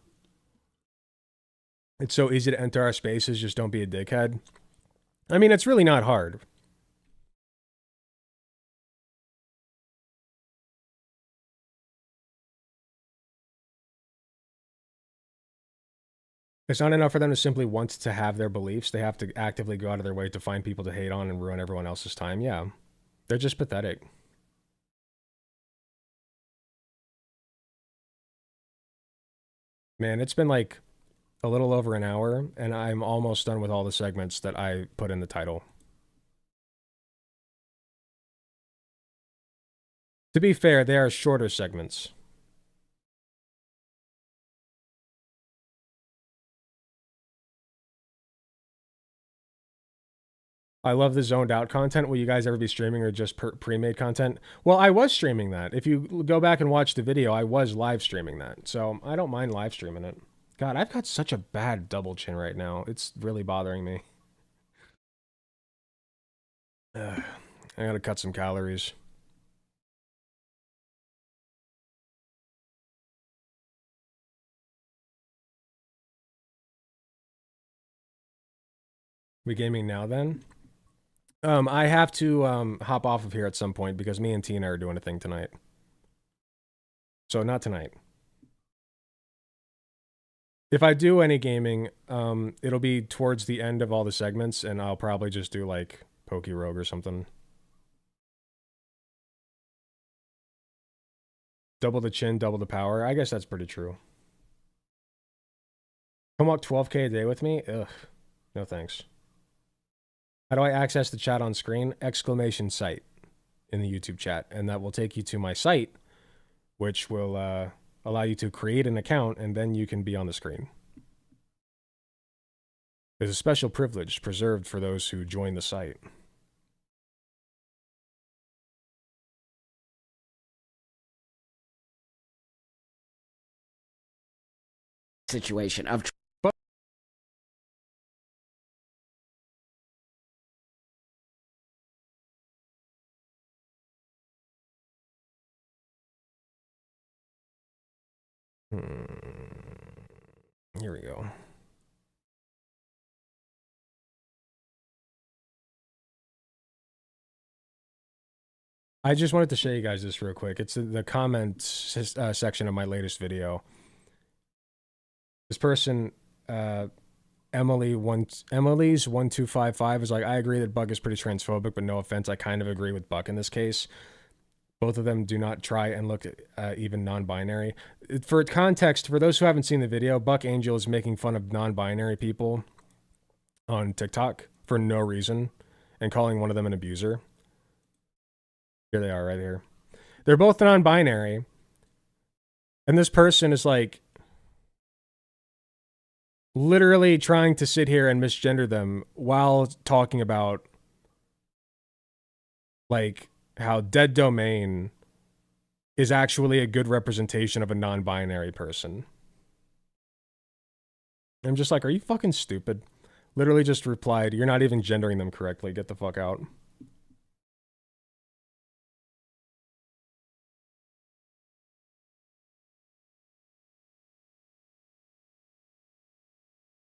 It's so easy to enter our spaces. Just don't be a dickhead. I mean, it's really not hard. It's not enough for them to simply want to have their beliefs. They have to actively go out of their way to find people to hate on and ruin everyone else's time. Yeah. They're just pathetic. Man, it's been like a little over an hour, and I'm almost done with all the segments that I put in the title. To be fair, they are shorter segments. I love the zoned out content. Will you guys ever be streaming or just pre-made content? Well, I was streaming that. If you go back and watch the video, I was live streaming that. So I don't mind live streaming it. God, I've got such a bad double chin right now. It's really bothering me. I gotta cut some calories. We gaming now then? I have to hop off of here at some point because me and Tina are doing a thing tonight. So not tonight. If I do any gaming, it'll be towards the end of all the segments, and I'll probably just do like Poke Rogue or something. Double the chin, double the power. I guess that's pretty true. Come walk 12K a day with me? Ugh. No thanks. How do I access the chat on screen? Exclamation site in the YouTube chat. And that will take you to my site, which will allow you to create an account, and then you can be on the screen. There's a special privilege preserved for those who join the site. Situation of Here we go. I just wanted to show you guys this real quick. It's the comments section of my latest video. This person, Emily's 1255 is like, I agree that Buck is pretty transphobic, but no offense, I kind of agree with Buck in this case. Both of them do not try and look even non-binary. For context, for those who haven't seen the video, Buck Angel is making fun of non-binary people on TikTok for no reason. and calling one of them an abuser. Here they are right here. They're both non-binary. And this person is like literally trying to sit here and misgender them while talking about like how Dead Domain is actually a good representation of a non-binary person. I'm just like, are you fucking stupid? Literally just replied, you're not even gendering them correctly. Get the fuck out.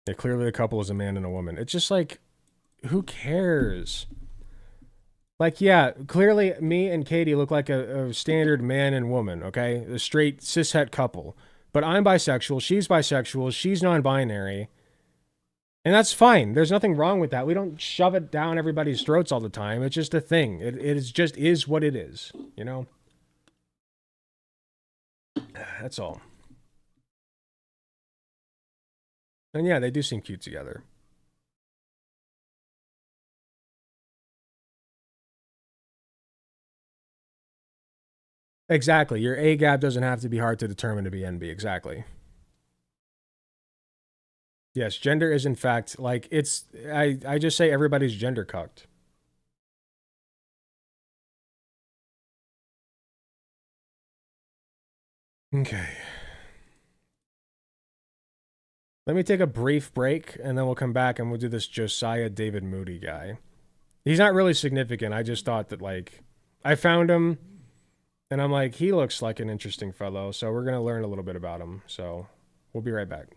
Yeah, clearly the couple is a man and a woman. It's just like, who cares? Like, yeah, clearly me and Katie look like a standard man and woman, okay? A straight cishet couple. But I'm bisexual, she's bisexual, she's non-binary. And that's fine. There's nothing wrong with that. We don't shove it down everybody's throats all the time. It's just a thing. It is just is what it is, you know? That's all. And yeah, they do seem cute together. Exactly. Your A gap doesn't have to be hard to determine to be NB. Exactly. Yes, gender is in fact like it's. I just say everybody's gender cucked. Okay. Let me take a brief break and then we'll come back and we'll do this Josiah David Moody guy. He's not really significant. I just thought that like I found him. And I'm like, he looks like an interesting fellow, so we're going to learn a little bit about him. So we'll be right back.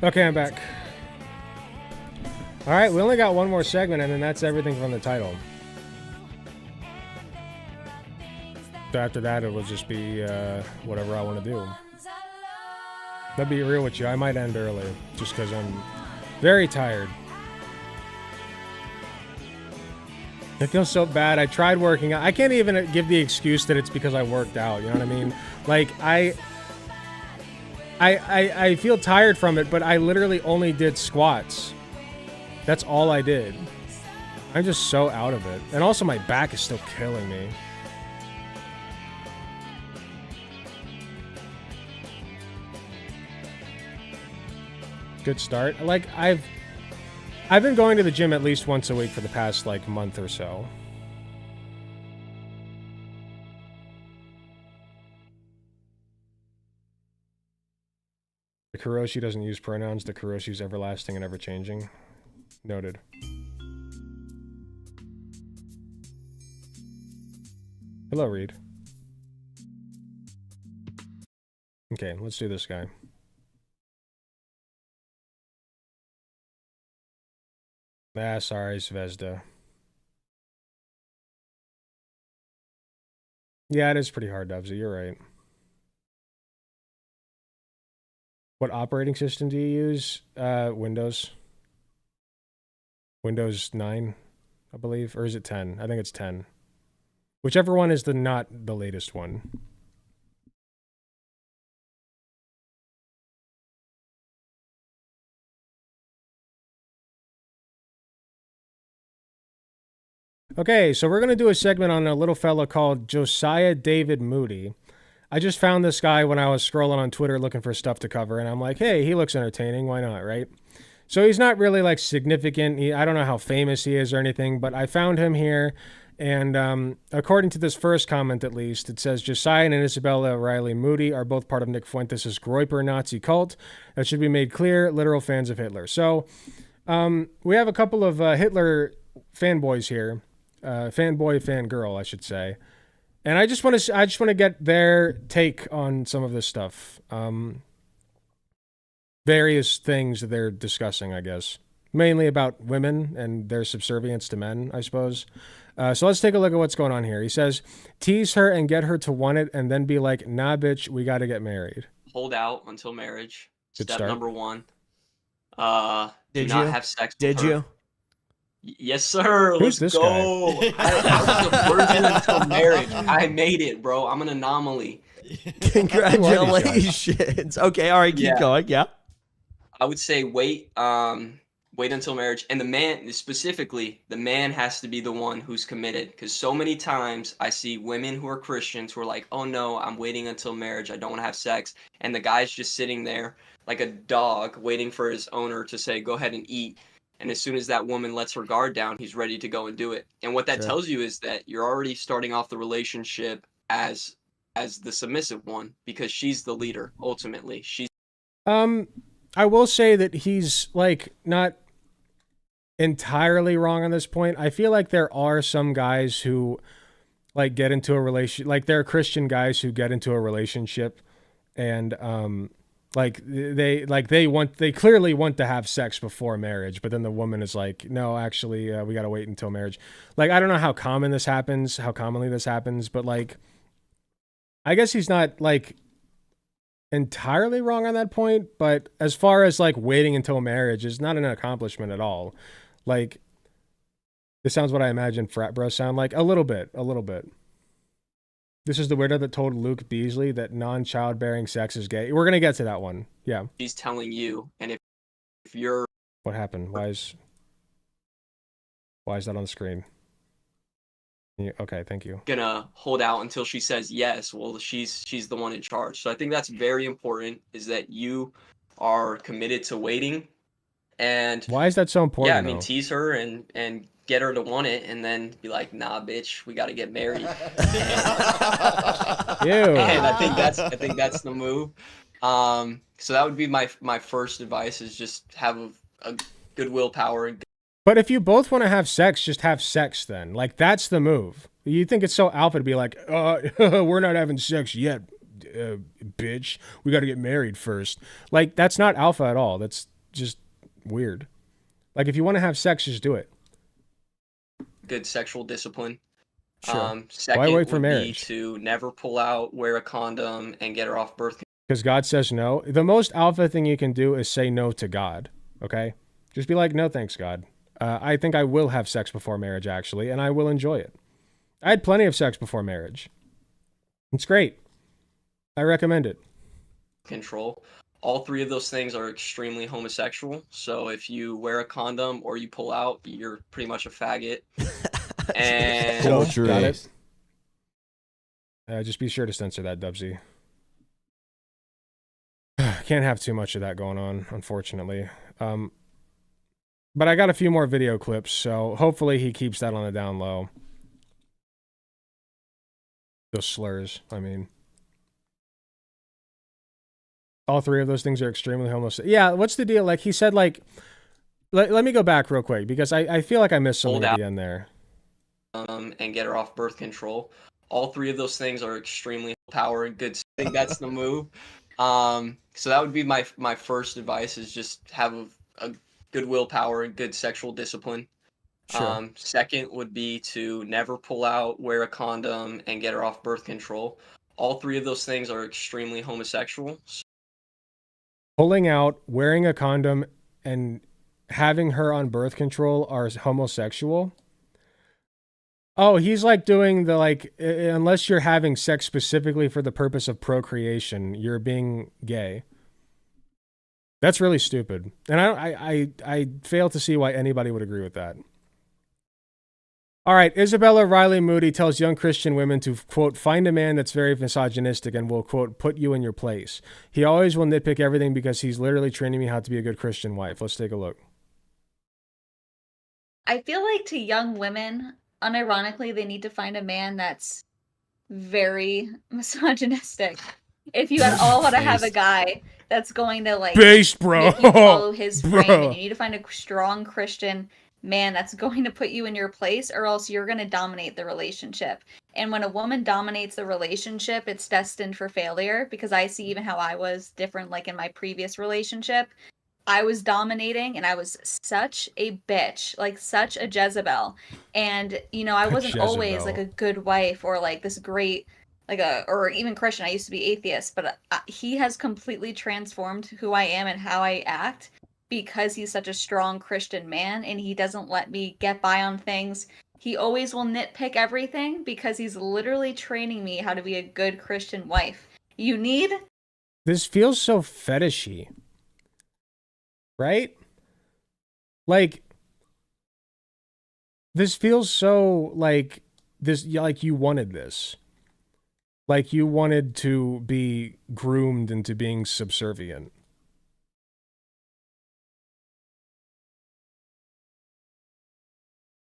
Okay, I'm back. All right, we only got one more segment, and then that's everything from the title. So after that, it will just be whatever I want to do. I'll be real with you. I might end early, just because I'm very tired. I feel so bad. I tried working out. I can't even give the excuse that it's because I worked out. You know what I mean? Like, I feel tired from it, but I literally only did squats. That's all I did. I'm just so out of it. And also my back is still killing me. Good start. Like, I've been going to the gym at least once a week for the past, like, month or so. The Kuroshi doesn't use pronouns. The Kuroshi is everlasting and ever-changing. Noted. Hello, Reed. Okay, let's do this guy. Ah, sorry, Zvezda. Yeah, it is pretty hard, Dubsy. You're right. What operating system do you use? Windows. Windows 9, I believe. Or is it 10? I think it's 10. Whichever one is not the latest one. Okay, so we're going to do a segment on a little fella called Josiah David Moody. I just found this guy when I was scrolling on Twitter looking for stuff to cover, and I'm like, hey, he looks entertaining. Why not, right? So he's not really, like, significant. I don't know how famous he is or anything, but I found him here, and according to this first comment, at least, it says, Josiah and Isabella Riley Moody are both part of Nick Fuentes' Groyper Nazi cult. That should be made clear, literal fans of Hitler. So we have a couple of Hitler fanboys here. Fanboy, fangirl, I should say. And I just want to get their take on some of this stuff. Various things that they're discussing, I guess. Mainly about women and their subservience to men, I suppose. So let's take a look at what's going on here. He says, tease her and get her to want it and then be like, nah, bitch, we got to get married. Hold out until marriage. Good Step start. number 1. Did do not you have sex with Did her. you? Yes, sir. Who's Let's this go. I was a virgin until marriage. I made it, bro. I'm an anomaly. Congratulations. Okay, all right, keep going. Yeah. I would say wait until marriage. And the man, specifically, the man has to be the one who's committed. Because so many times I see women who are Christians who are like, oh no, I'm waiting until marriage. I don't want to have sex. And the guy's just sitting there like a dog waiting for his owner to say, go ahead and eat. And as soon as that woman lets her guard down, he's ready to go and do it. And what that tells you is that you're already starting off the relationship as the submissive one, because she's the leader, ultimately. She's I will say that he's, like, not entirely wrong on this point. I feel like there are some guys who, like, get into a relation, like, there are Christian guys who get into a relationship and they clearly want to have sex before marriage, but then the woman is like, no, actually, we got to wait until marriage. Like, I don't know how commonly this happens, but, like, I guess he's not, like, entirely wrong on that point, but as far as, like, waiting until marriage is not an accomplishment at all. Like, this sounds what I imagine frat bros sound like. A little bit. This is the weirdo that told Luke Beasley that non-childbearing sex is gay. We're going to get to that one. Yeah. She's telling you, and if you're... What happened? Why is that on the screen? Okay, thank you. Gonna hold out until she says yes, well, she's the one in charge. So I think that's very important, is that you are committed to waiting. And why is that so important? Yeah, I mean, tease her and get her to want it, and then be like, nah, bitch, we got to get married. Ew. And I think that's the move. So that would be my first advice, is just have a good willpower. But if you both want to have sex, just have sex then. Like, that's the move. You think it's so alpha to be like, we're not having sex yet, bitch. We got to get married first. Like, that's not alpha at all. That's just weird. Like, if you want to have sex, just do it. Good sexual discipline. Sure. Second Why wait for would be marriage? to never pull out, wear a condom, and get her off birth control. Because God says no. The most alpha thing you can do is say no to God, okay? Just be like, no thanks, God. I think I will have sex before marriage, actually, and I will enjoy it. I had plenty of sex before marriage. It's great. I recommend it. Control. All three of those things are extremely homosexual. So if you wear a condom or you pull out, you're pretty much a faggot. And Cool. Got it. Just be sure to censor that, Dubsy. Can't have too much of that going on, unfortunately. But I got a few more video clips, so hopefully he keeps that on the down low. Those slurs, I mean. All three of those things are extremely homosexual. Yeah, what's the deal? Like, he said, like... Let me go back real quick, because I feel like I missed something at the end there. and get her off birth control. All three of those things are extremely power and good. I think that's the move. So that would be my first advice, is just have a good willpower and good sexual discipline. Sure. Second would be to never pull out, wear a condom, and get her off birth control. All three of those things are extremely homosexual. Pulling out, wearing a condom, and having her on birth control are homosexual? Oh, he's like doing the, like, unless you're having sex specifically for the purpose of procreation, you're being gay. That's really stupid. And I fail to see why anybody would agree with that. All right, Isabella Riley Moody tells young Christian women to, quote, find a man that's very misogynistic and will, quote, put you in your place. He always will nitpick everything because he's literally training me how to be a good Christian wife. Let's take a look. I feel like to young women, unironically, they need to find a man that's very misogynistic. If you at all want to have a guy that's going to, like, based, bro, make you follow his bro. frame, and you need to find a strong Christian man that's going to put you in your place, or else you're going to dominate the relationship. And when a woman dominates the relationship, it's destined for failure, because I see even how I was different, like in my previous relationship. I was dominating, and I was such a bitch, like such a Jezebel. And, you know, I wasn't always like a good wife or like this great, like or even Christian. I used to be atheist, but he has completely transformed who I am and how I act, because he's such a strong Christian man, and he doesn't let me get by on things. He always will nitpick everything, because he's literally training me how to be a good Christian wife. You need... This feels so fetishy. Right? Like, this feels so like this, like you wanted this. Like you wanted to be groomed into being subservient.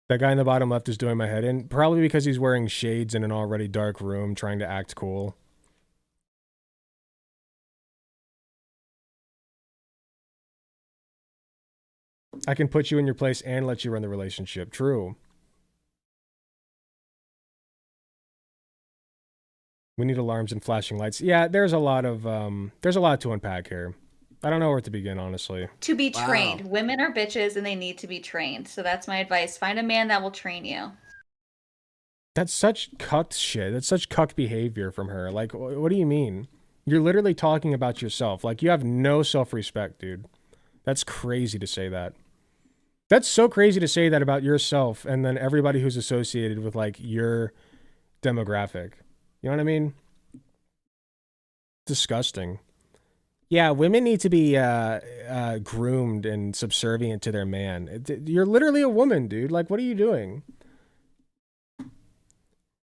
That guy in the bottom left is doing my head in, probably because he's wearing shades in an already dark room, trying to act cool. I can put you in your place and let you run the relationship. True. We need alarms and flashing lights. Yeah, there's a lot to unpack here. I don't know where to begin, honestly. To be trained. Women are bitches, and they need to be trained. So that's my advice. Find a man that will train you. That's such cucked shit. That's such cuck behavior from her. Like, what do you mean? You're literally talking about yourself. Like, you have no self-respect, dude. That's crazy to say that. That's so crazy to say that about yourself and then everybody who's associated with, like, your demographic. You know what I mean? Disgusting. Yeah, women need to be groomed and subservient to their man. You're literally a woman, dude. Like, what are you doing?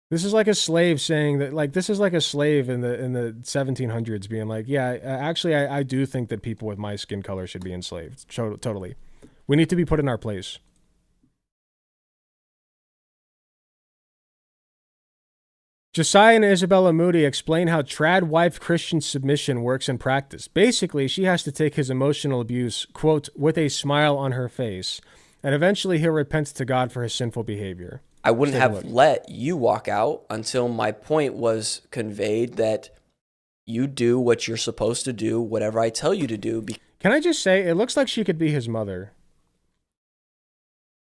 This is like a slave saying that, like, this is like a slave in the 1700s being like, yeah, actually, I do think that people with my skin color should be enslaved. Totally. We need to be put in our place. Josiah and Isabella Moody explain how trad wife Christian submission works in practice. Basically, she has to take his emotional abuse, quote, with a smile on her face, and eventually he'll repent to God for his sinful behavior. I wouldn't have let you walk out until my point was conveyed that you do what you're supposed to do, whatever I tell you to do. Can I just say, it looks like she could be his mother.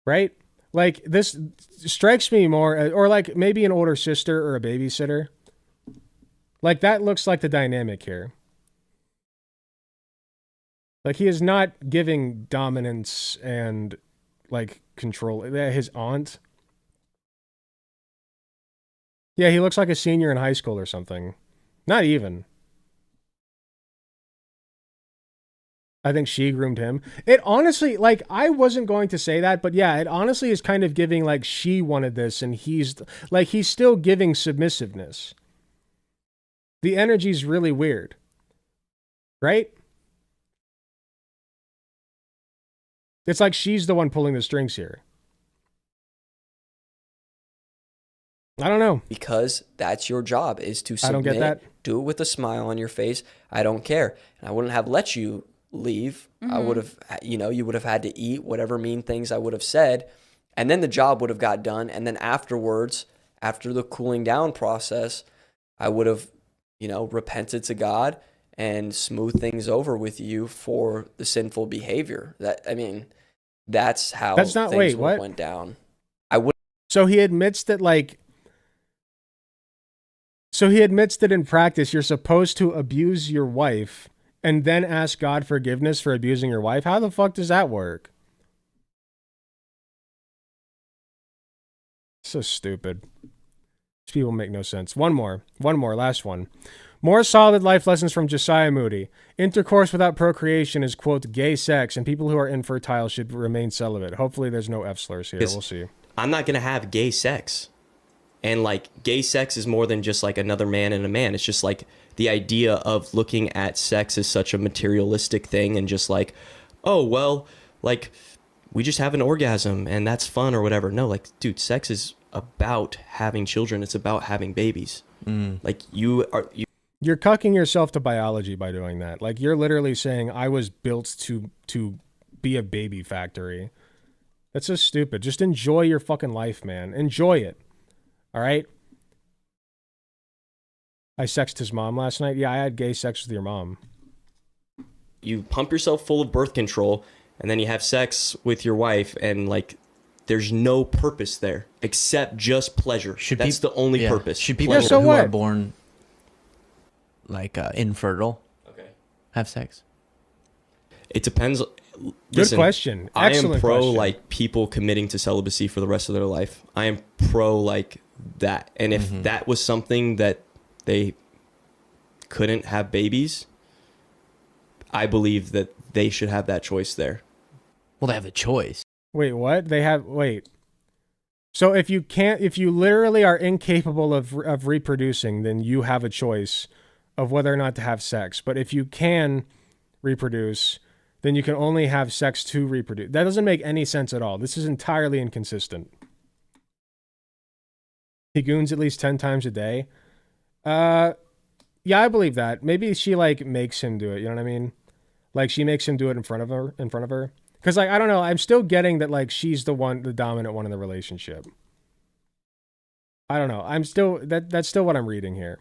Right? Like, this strikes me more, or like maybe an older sister or a babysitter. Like, that looks like the dynamic here. Like, he is not giving dominance and, like, control. His aunt. Yeah, he looks like a senior in high school or something. Not even. I think she groomed him. It honestly, like, I wasn't going to say that, but yeah, it honestly is kind of giving, like, she wanted this, and he's still giving submissiveness. The energy's really weird. Right? It's like she's the one pulling the strings here. I don't know. Because that's your job, is to submit. I don't get that. Do it with a smile on your face. I don't care. And I wouldn't have let you leave. I would have, you would have had to eat whatever mean things I would have said. And then the job would have got done. And then afterwards, after the cooling down process, I would have, repented to God and smoothed things over with you for the sinful behavior. That's how things went down. So he admits that, like, in practice you're supposed to abuse your wife and then ask God forgiveness for abusing your wife? How the fuck does that work? So stupid. These people make no sense. One more, last one. More solid life lessons from Josiah Moody. Intercourse without procreation is, quote, gay sex, and people who are infertile should remain celibate. Hopefully there's no F slurs here. We'll see. I'm not going to have gay sex. And, like, gay sex is more than just, like, another man and a man. It's just, like, the idea of looking at sex as such a materialistic thing and just, like, oh, well, like, we just have an orgasm and that's fun or whatever. No, like, dude, sex is about having children. It's about having babies. Like, you're cucking yourself to biology by doing that. Like, you're literally saying I was built to be a baby factory. That's so stupid. Just enjoy your fucking life, man. Enjoy it. All right? I sexed his mom last night. Yeah, I had gay sex with your mom. You pump yourself full of birth control and then you have sex with your wife and, like, there's no purpose there except just pleasure. That's the only purpose. Should people who are born, like, infertile have sex? It depends. Good question. Excellent I am pro question. like people committing to celibacy for the rest of their life. I am pro like that. And if that was something that they couldn't have babies, I believe that they should have that choice there. Well, they have a choice. Wait, what? So if you literally are incapable of reproducing, then you have a choice of whether or not to have sex. But if you can reproduce, then you can only have sex to reproduce. That doesn't make any sense at all. This is entirely inconsistent. He goons at least 10 times a day. Yeah, I believe that. Maybe she, like, makes him do it. You know what I mean? Like, she makes him do it in front of her. Because, like, I don't know. I'm still getting that, like, she's the dominant one in the relationship. I don't know. That's still what I'm reading here.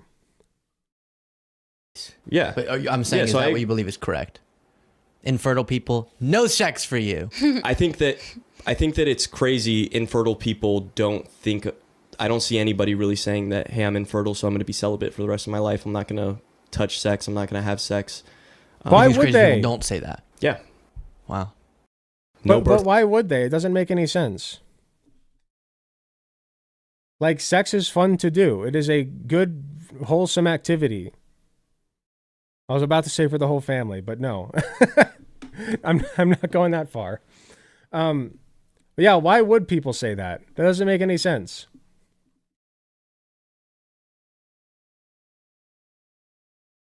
Yeah. But I'm saying, is that what you believe is correct? Infertile people, no sex for you. I think that it's crazy. Infertile people don't think. I don't see anybody really saying that, hey, I'm infertile, so I'm going to be celibate for the rest of my life. I'm not going to touch sex. I'm not going to have sex. Why would they? People don't say that. Yeah. Wow. But why would they? It doesn't make any sense. Like, sex is fun to do. It is a good, wholesome activity. I was about to say for the whole family, but no. I'm not going that far. But yeah, why would people say that? That doesn't make any sense.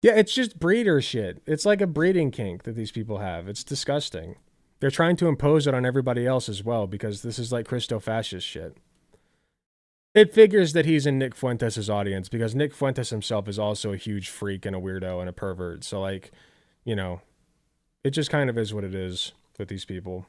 Yeah, it's just breeder shit. It's like a breeding kink that these people have. It's disgusting. They're trying to impose it on everybody else as well because this is like Christo-fascist shit. It figures that he's in Nick Fuentes' audience because Nick Fuentes himself is also a huge freak and a weirdo and a pervert. So, like, you know, it just kind of is what it is with these people.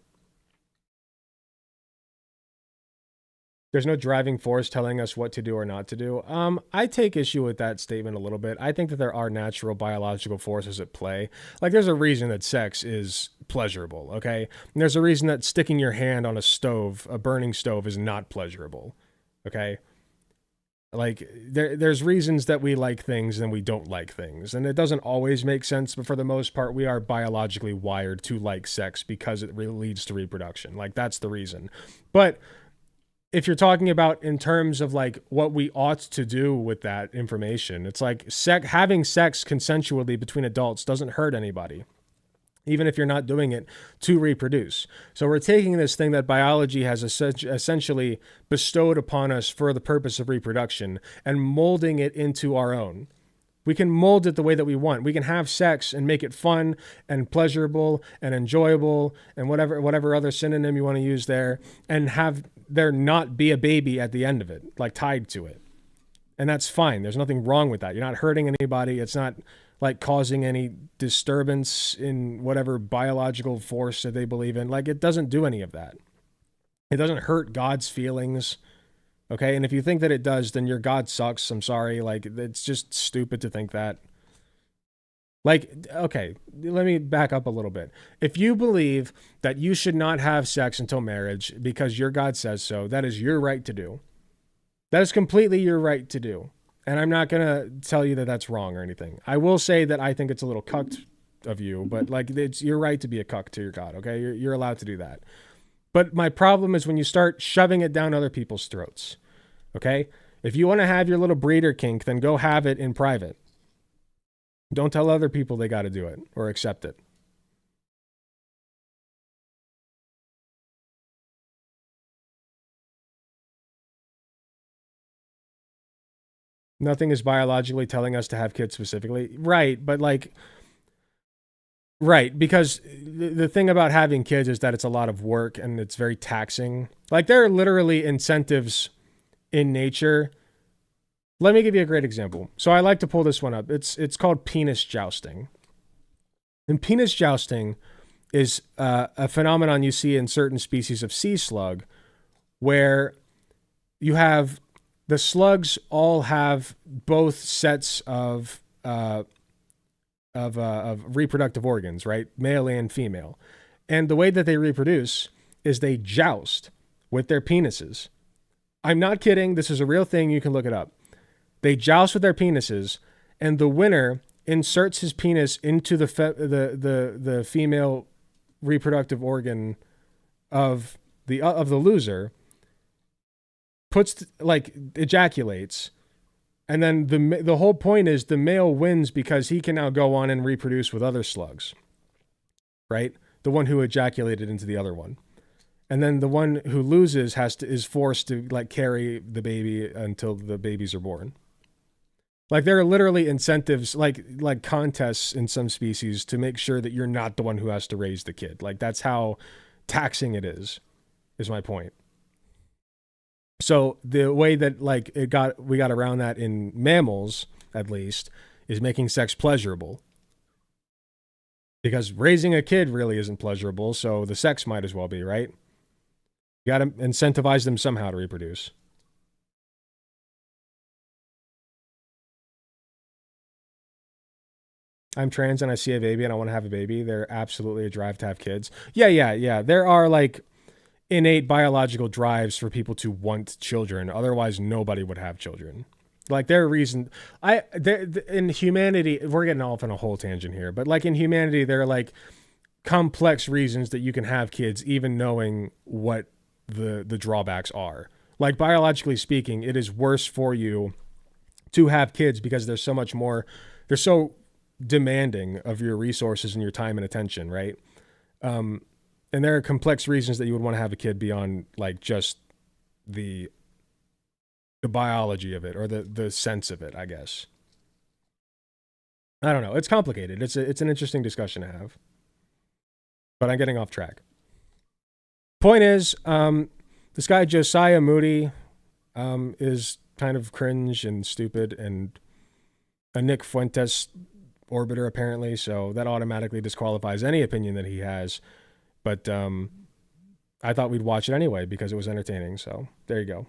There's no driving force telling us what to do or not to do. I take issue with that statement a little bit. I think that there are natural biological forces at play. Like, there's a reason that sex is pleasurable, okay? And there's a reason that sticking your hand on a stove, a burning stove, is not pleasurable, okay? Like, there's reasons that we like things and we don't like things. And it doesn't always make sense, but for the most part, we are biologically wired to like sex because it really leads to reproduction. Like, that's the reason. But if you're talking about in terms of like what we ought to do with that information, it's like having sex consensually between adults doesn't hurt anybody, even if you're not doing it to reproduce. So we're taking this thing that biology has essentially bestowed upon us for the purpose of reproduction and molding it into our own. We can mold it the way that we want. We can have sex and make it fun and pleasurable and enjoyable and whatever other synonym you want to use there, and have there not be a baby at the end of it, like tied to it. And that's fine. There's nothing wrong with that. You're not hurting anybody. It's not like causing any disturbance in whatever biological force that they believe in. Like, it doesn't do any of that. It doesn't hurt God's feelings. Okay, and if you think that it does, then your God sucks. I'm sorry. Like, it's just stupid to think that. Like, okay, let me back up a little bit. If you believe that you should not have sex until marriage because your God says so, that is your right to do. That is completely your right to do. And I'm not going to tell you that that's wrong or anything. I will say that I think it's a little cucked of you, but like, it's your right to be a cuck to your God, okay? You're allowed to do that. But my problem is when you start shoving it down other people's throats, okay? If you want to have your little breeder kink, then go have it in private. Don't tell other people they got to do it or accept it. Nothing is biologically telling us to have kids specifically. Right, but like... Right, because the thing about having kids is that it's a lot of work and it's very taxing. Like, there are literally incentives in nature. Let me give you a great example. So I like to pull this one up. It's called penis jousting. And penis jousting is a phenomenon you see in certain species of sea slug, where you have the slugs all have both sets of reproductive organs, right? Male and female. And the way that they reproduce is they joust with their penises. I'm not kidding. This is a real thing. You can look it up. They joust with their penises, and the winner inserts his penis into the female reproductive organ of the loser, ejaculates. And then the whole point is the male wins because he can now go on and reproduce with other slugs, right? The one who ejaculated into the other one. And then the one who loses is forced to like carry the baby until the babies are born. Like, there are literally incentives, like contests in some species to make sure that you're not the one who has to raise the kid. Like, that's how taxing it is my point. So the way that we got around that in mammals, at least, is making sex pleasurable. Because raising a kid really isn't pleasurable, so the sex might as well be, right? You got to incentivize them somehow to reproduce. I'm trans and I see a baby and I want to have a baby. They're absolutely a drive to have kids. Yeah. There are like innate biological drives for people to want children. Otherwise, nobody would have children. Like, there are reasons. In humanity, we're getting off on a whole tangent here, but like in humanity, there are like complex reasons that you can have kids, even knowing what the drawbacks are. Like, biologically speaking, it is worse for you to have kids because there's so much more. They're so demanding of your resources and your time and attention, right? And there are complex reasons that you would want to have a kid beyond like just the biology of it or the sense of it, I guess. I don't know. It's complicated. It's an interesting discussion to have. But I'm getting off track. Point is, this guy Josiah Moody is kind of cringe and stupid and a Nick Fuentes orbiter apparently, so that automatically disqualifies any opinion that he has. But I thought we'd watch it anyway because it was entertaining, so there you go.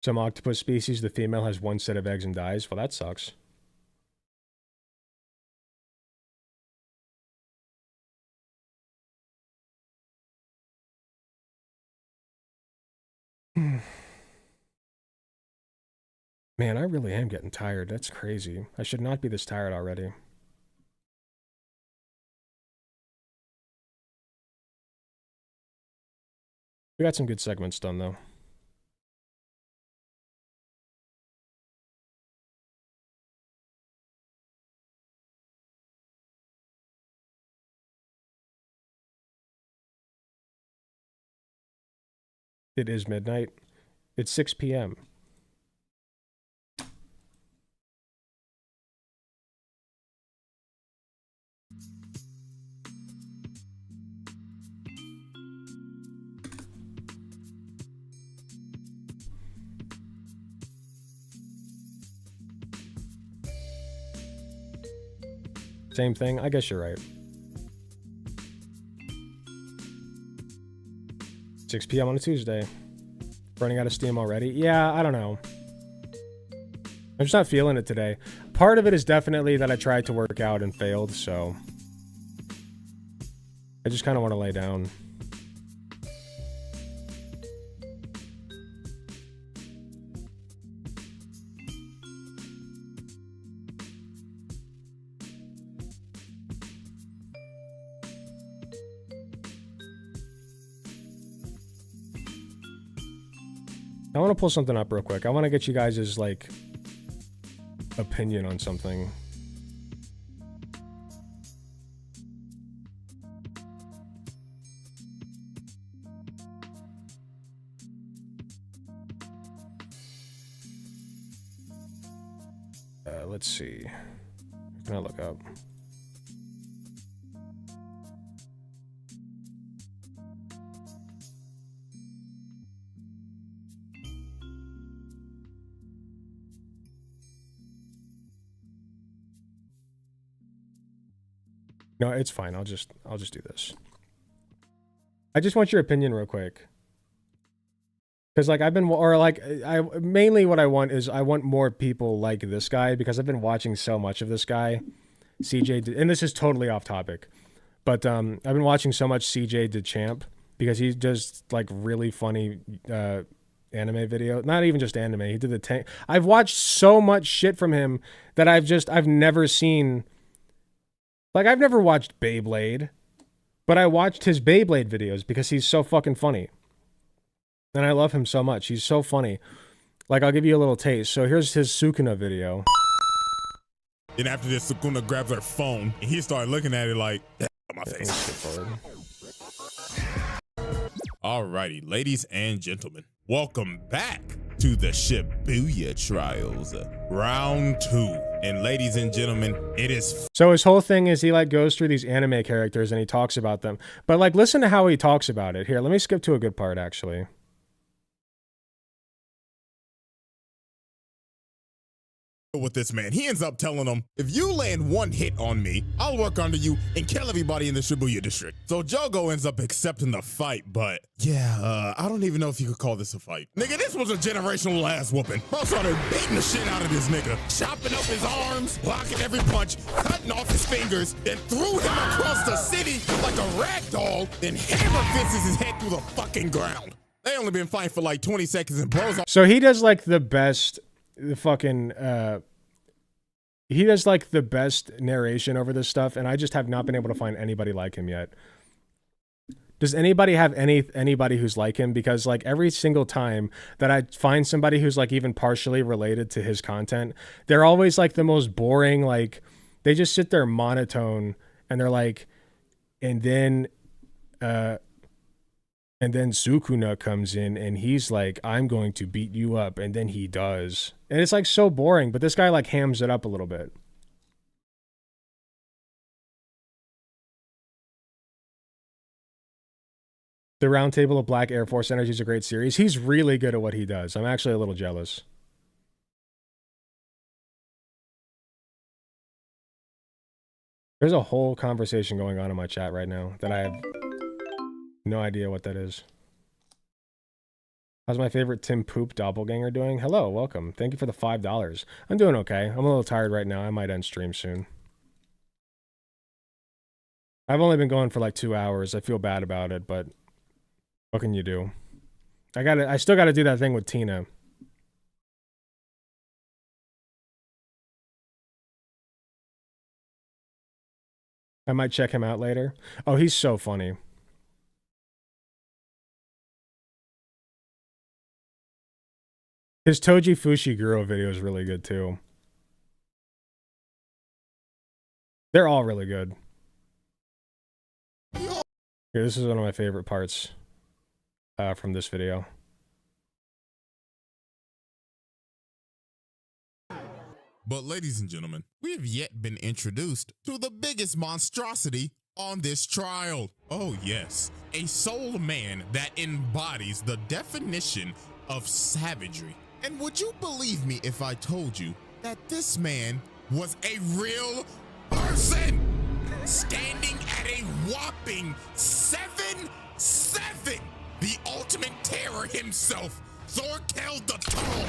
Some octopus species, the female has one set of eggs and dies. Well, that sucks. Man, I really am getting tired. That's crazy. I should not be this tired already. We got some good segments done, though. It is midnight. It's 6 p.m. Same thing? I guess you're right. 6 p.m. on a Tuesday. Running out of steam already? Yeah, I don't know. I'm just not feeling it today. Part of it is definitely that I tried to work out and failed, so I just kind of want to lay down. I want to pull something up real quick. I want to get you guys' like opinion on something. Let's see. What can I look up? No, it's fine. I'll just do this. I just want your opinion real quick. Because like mainly what I want is I want more people like this guy because I've been watching so much of this guy, CJ, and this is totally off topic, but I've been watching so much CJ DeChamp because he does like really funny anime video. Not even just anime. He did the tank. I've watched so much shit from him that I've never seen. Like, I've never watched Beyblade, but I watched his Beyblade videos because he's so fucking funny. And I love him so much. He's so funny. Like, I'll give you a little taste. So here's his Sukuna video. Then after this, Sukuna grabs her phone, and he started looking at it like, my face. Alrighty, ladies and gentlemen, welcome back to the Shibuya Trials, round 2. And ladies and gentlemen, it is... So his whole thing is he like goes through these anime characters and he talks about them. But like, listen to how he talks about it. Here, let me skip to a good part, actually. With this man, he ends up telling him, if you land one hit on me, I'll work under you and kill everybody in the Shibuya district. So Jogo ends up accepting the fight, but yeah, I don't even know if you could call this a fight. Nigga, this was a generational ass whooping. Bro started beating the shit out of this nigga, chopping up his arms, blocking every punch, cutting off his fingers, then threw him across the city like a rag doll, then hammer fisted his head through the fucking ground. They only been fighting for like 20 seconds and bros. So he does like the best fucking he does like the best narration over this stuff, and I just have not been able to find anybody like him yet. Does anybody have anybody who's like him? Because like every single time that I find somebody who's like even partially related to his content, they're always like the most boring, like they just sit there monotone and they're like, and then Sukuna comes in and he's like, I'm going to beat you up. And then he does. And it's like so boring, but this guy like hams it up a little bit. The Round Table of Black Air Force Energy is a great series. He's really good at what he does. I'm actually a little jealous. There's a whole conversation going on in my chat right now that I have no idea what that is. How's my favorite Tim Poop doppelganger doing? Hello, welcome. Thank you for the $5. I'm doing okay. I'm a little tired right now. I might end stream soon. I've only been going for like 2 hours. I feel bad about it, but what can you do? I still gotta do that thing with Tina. I might check him out later. Oh, he's so funny. His Toji Fushiguro video is really good too. They're all really good. Here, this is one of my favorite parts from this video. But ladies and gentlemen, we have yet been introduced to the biggest monstrosity on this trial. Oh yes, a soul man that embodies the definition of savagery. And would you believe me if I told you that this man was a real person, standing at a whopping 7'7", the ultimate terror himself, Thorkel the Tall.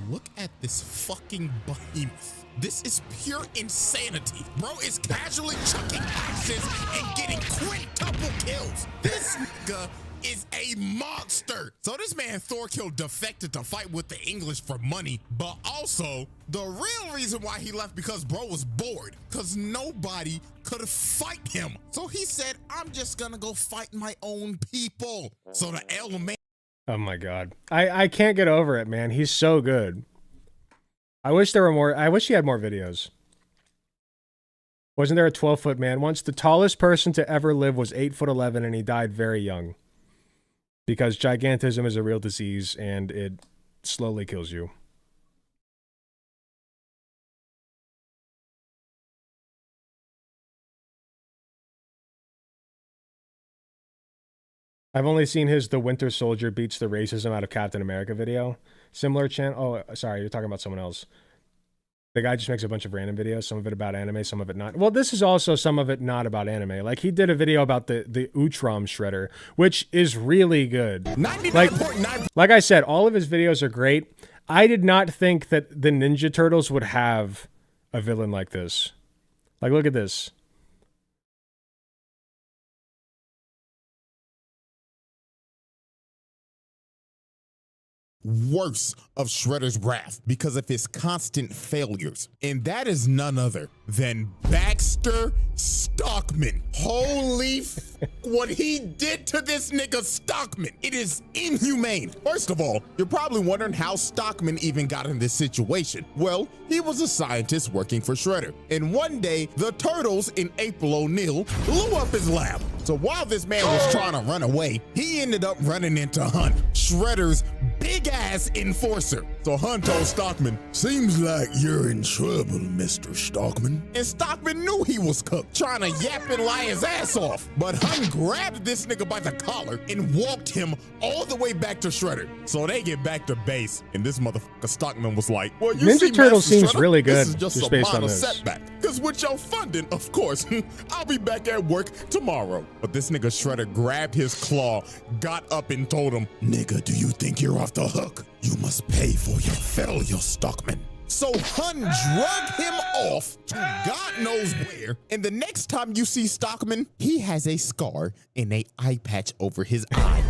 Look at this fucking behemoth. This is pure insanity. Bro is casually chucking axes and getting quintuple kills. This nigga is a monster. So this man Thorkill defected to fight with the English for money, but also the real reason why he left because bro was bored, because nobody could fight him. So he said, I'm just gonna go fight my own people. So the L man. Oh my god. I can't get over it, man. He's so good. I wish there were more. I wish he had more videos. Wasn't there a 12-foot man once? The tallest person to ever live was 8'11" and he died very young. Because gigantism is a real disease and it slowly kills you. I've only seen his The Winter Soldier Beats the Racism Out of Captain America video. Similar channel. Oh, sorry, you're talking about someone else. The guy just makes a bunch of random videos, some of it about anime, some of it not. Well, this is also some of it not about anime. Like, he did a video about the Utrom Shredder, which is really good. Like I said, all of his videos are great. I did not think that the Ninja Turtles would have a villain like this. Like, look at this. Worse of Shredder's wrath because of his constant failures. And that is none other than Baxter Stockman. Holy what he did to this nigga Stockman. It is inhumane. First of all, you're probably wondering how Stockman even got in this situation. Well, he was a scientist working for Shredder. And one day, the Turtles in April O'Neil blew up his lab. So while this man was trying to run away, he ended up running into Hunt, Shredder's big-ass enforcer. So Hunt told Stockman, seems like you're in trouble, Mr. Stockman. And Stockman knew he was cooked, trying to yap and lie his ass off. But Hunt grabbed this nigga by the collar and walked him all the way back to Shredder. So they get back to base, and this motherfucker Stockman was like, well, you Ninja see, Turtles Master seems Shredder, really good this is just a based on minor this. setback. Because with your funding, of course, I'll be back at work tomorrow. But this nigga Shredder grabbed his claw, got up and told him, nigga, do you think you're off the hook? You must pay for your failure, Stockman. So Hun drug him off to God knows where. And the next time you see Stockman, he has a scar and a eye patch over his eye.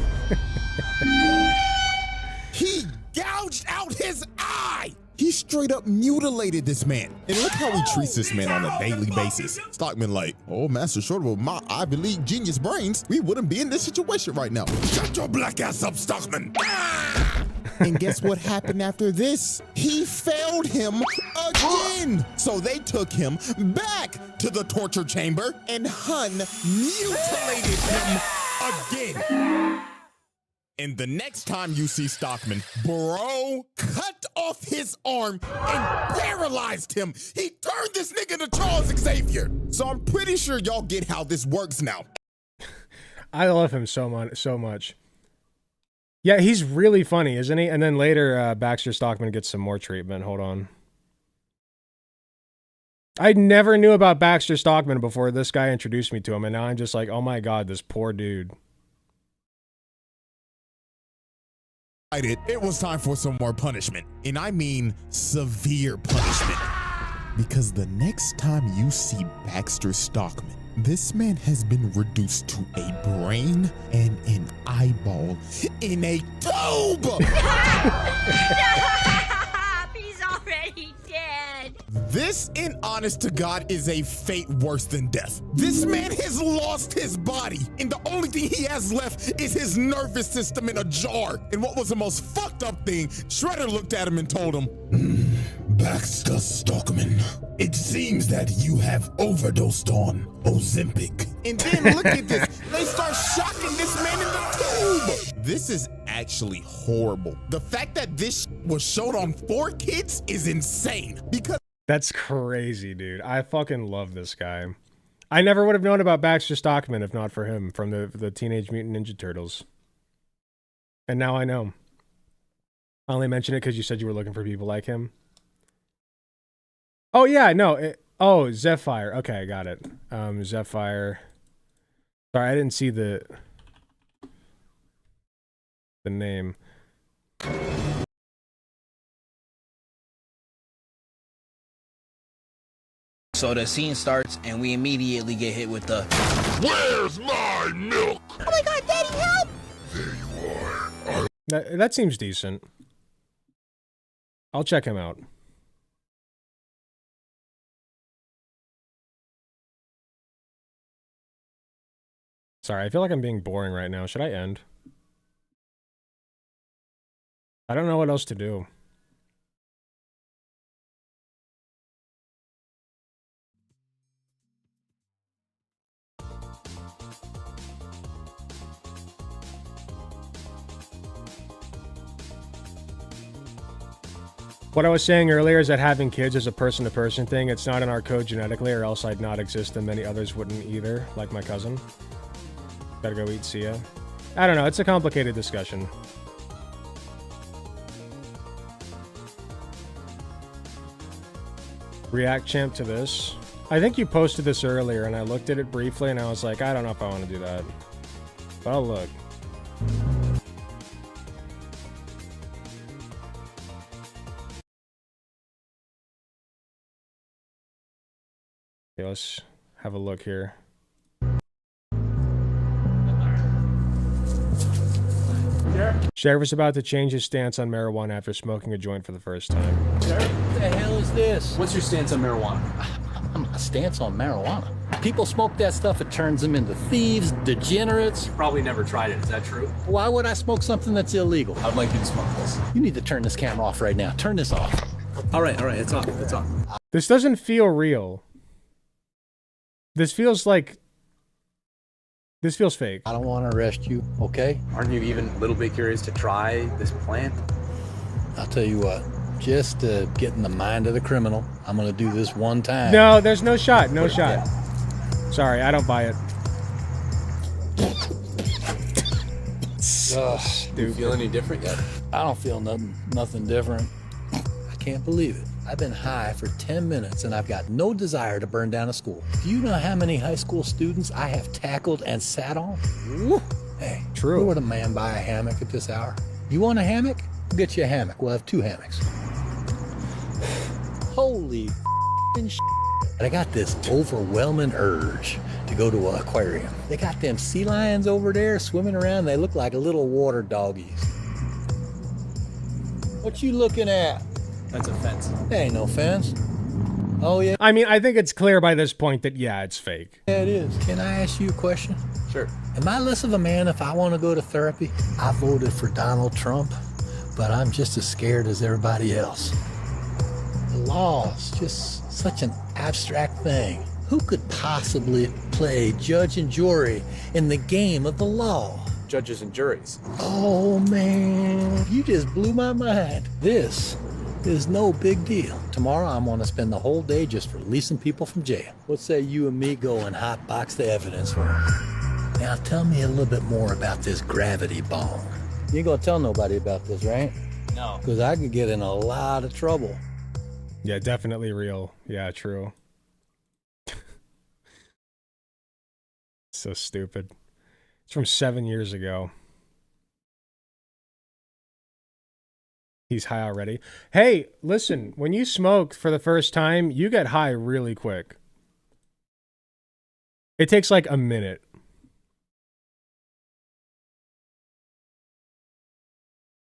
He gouged out his eye. He straight up mutilated this man. And look how he treats this man on a daily basis. Stockman like, oh, Master Shredder, with my Ivy League genius brains, we wouldn't be in this situation right now. Shut your black ass up, Stockman. And guess what happened after this? He failed him again. So they took him back to the torture chamber and Hun mutilated him again. And the next time you see Stockman, bro cut off his arm and paralyzed him. He turned this nigga into Charles Xavier. So I'm pretty sure y'all get how this works now. I love him so much. Yeah, he's really funny, isn't he? And then later, Baxter Stockman gets some more treatment. Hold on. I never knew about Baxter Stockman before this guy introduced me to him, and now I'm just like, oh my god, this poor dude. it was time for some more punishment. And I mean severe punishment. Because the next time you see Baxter Stockman, this man has been reduced to a brain and an eyeball in a tube! He's already dead. This, in honest to God, is a fate worse than death. This man has lost his body, and the only thing he has left is his nervous system in a jar. And what was the most fucked up thing, Shredder looked at him and told him, Baxter Stockman, it seems that you have overdosed on Ozempic. And then look at this, they start shocking this man in the tube. This is actually horrible. The fact that this was shown on 4Kids is insane because That's crazy, dude. I fucking love this guy. I never would have known about Baxter Stockman if not for him from the Teenage Mutant Ninja Turtles. And now I know. I only mentioned it because you said you were looking for people like him. Oh, yeah, no. Oh, Zephyr. Okay, I got it. Zephyr. Sorry, I didn't see the name. So the scene starts and we immediately get hit with the Where's my milk? Oh my God, Daddy, help! There you are. That seems decent. I'll check him out. Sorry, I feel like I'm being boring right now. Should I end? I don't know what else to do. What I was saying earlier is that having kids is a person-to-person thing. It's not in our code genetically, or else I'd not exist and many others wouldn't either, like my cousin. Gotta go eat, see ya. I don't know, it's a complicated discussion. React champ to this. I think you posted this earlier and I looked at it briefly and I was like, I don't know if I want to do that. But I'll look. Okay, let's have a look here. Sheriff is about to change his stance on marijuana after smoking a joint for the first time. Sheriff, what the hell is this? What's your stance on marijuana? My stance on marijuana? People smoke that stuff, it turns them into thieves, degenerates. You probably never tried it, is that true? Why would I smoke something that's illegal? I'd like you to smoke this. You need to turn this camera off right now. Turn this off. All right, it's off, it's off. This doesn't feel real. This feels like... This feels fake. I don't want to arrest you, okay? Aren't you even a little bit curious to try this plant? I'll tell you what, just to get in the mind of the criminal, I'm going to do this one time. No, there's no shot, no shot. Sorry, I don't buy it. You feel any different yet? I don't feel nothing different. I can't believe it. I've been high for 10 minutes and I've got no desire to burn down a school. Do you know how many high school students I have tackled and sat on? Woo. Hey, true. Where would a man buy a hammock at this hour? You want a hammock? We'll get you a hammock. We'll have 2 hammocks. Holy shit. And I got this overwhelming urge to go to an aquarium. They got them sea lions over there swimming around. They look like little water doggies. What you looking at? That's a fence. There ain't no fence. Oh, yeah? I mean, I think it's clear by this point that, yeah, it's fake. Yeah, it is. Can I ask you a question? Sure. Am I less of a man if I want to go to therapy? I voted for Donald Trump, but I'm just as scared as everybody else. The law's just such an abstract thing. Who could possibly play judge and jury in the game of the law? Judges and juries. Oh, man. You just blew my mind. This is no big deal. Tomorrow I'm going to spend the whole day just releasing people from jail. What say you and me go and hotbox the evidence room? Now tell me a little bit more about this gravity bong. You ain't going to tell nobody about this, right? No. Because I could get in a lot of trouble. Yeah, definitely real. Yeah, true. So stupid. It's from 7 years ago. He's high already. Hey, listen, when you smoke for the first time, you get high really quick. It takes like a minute.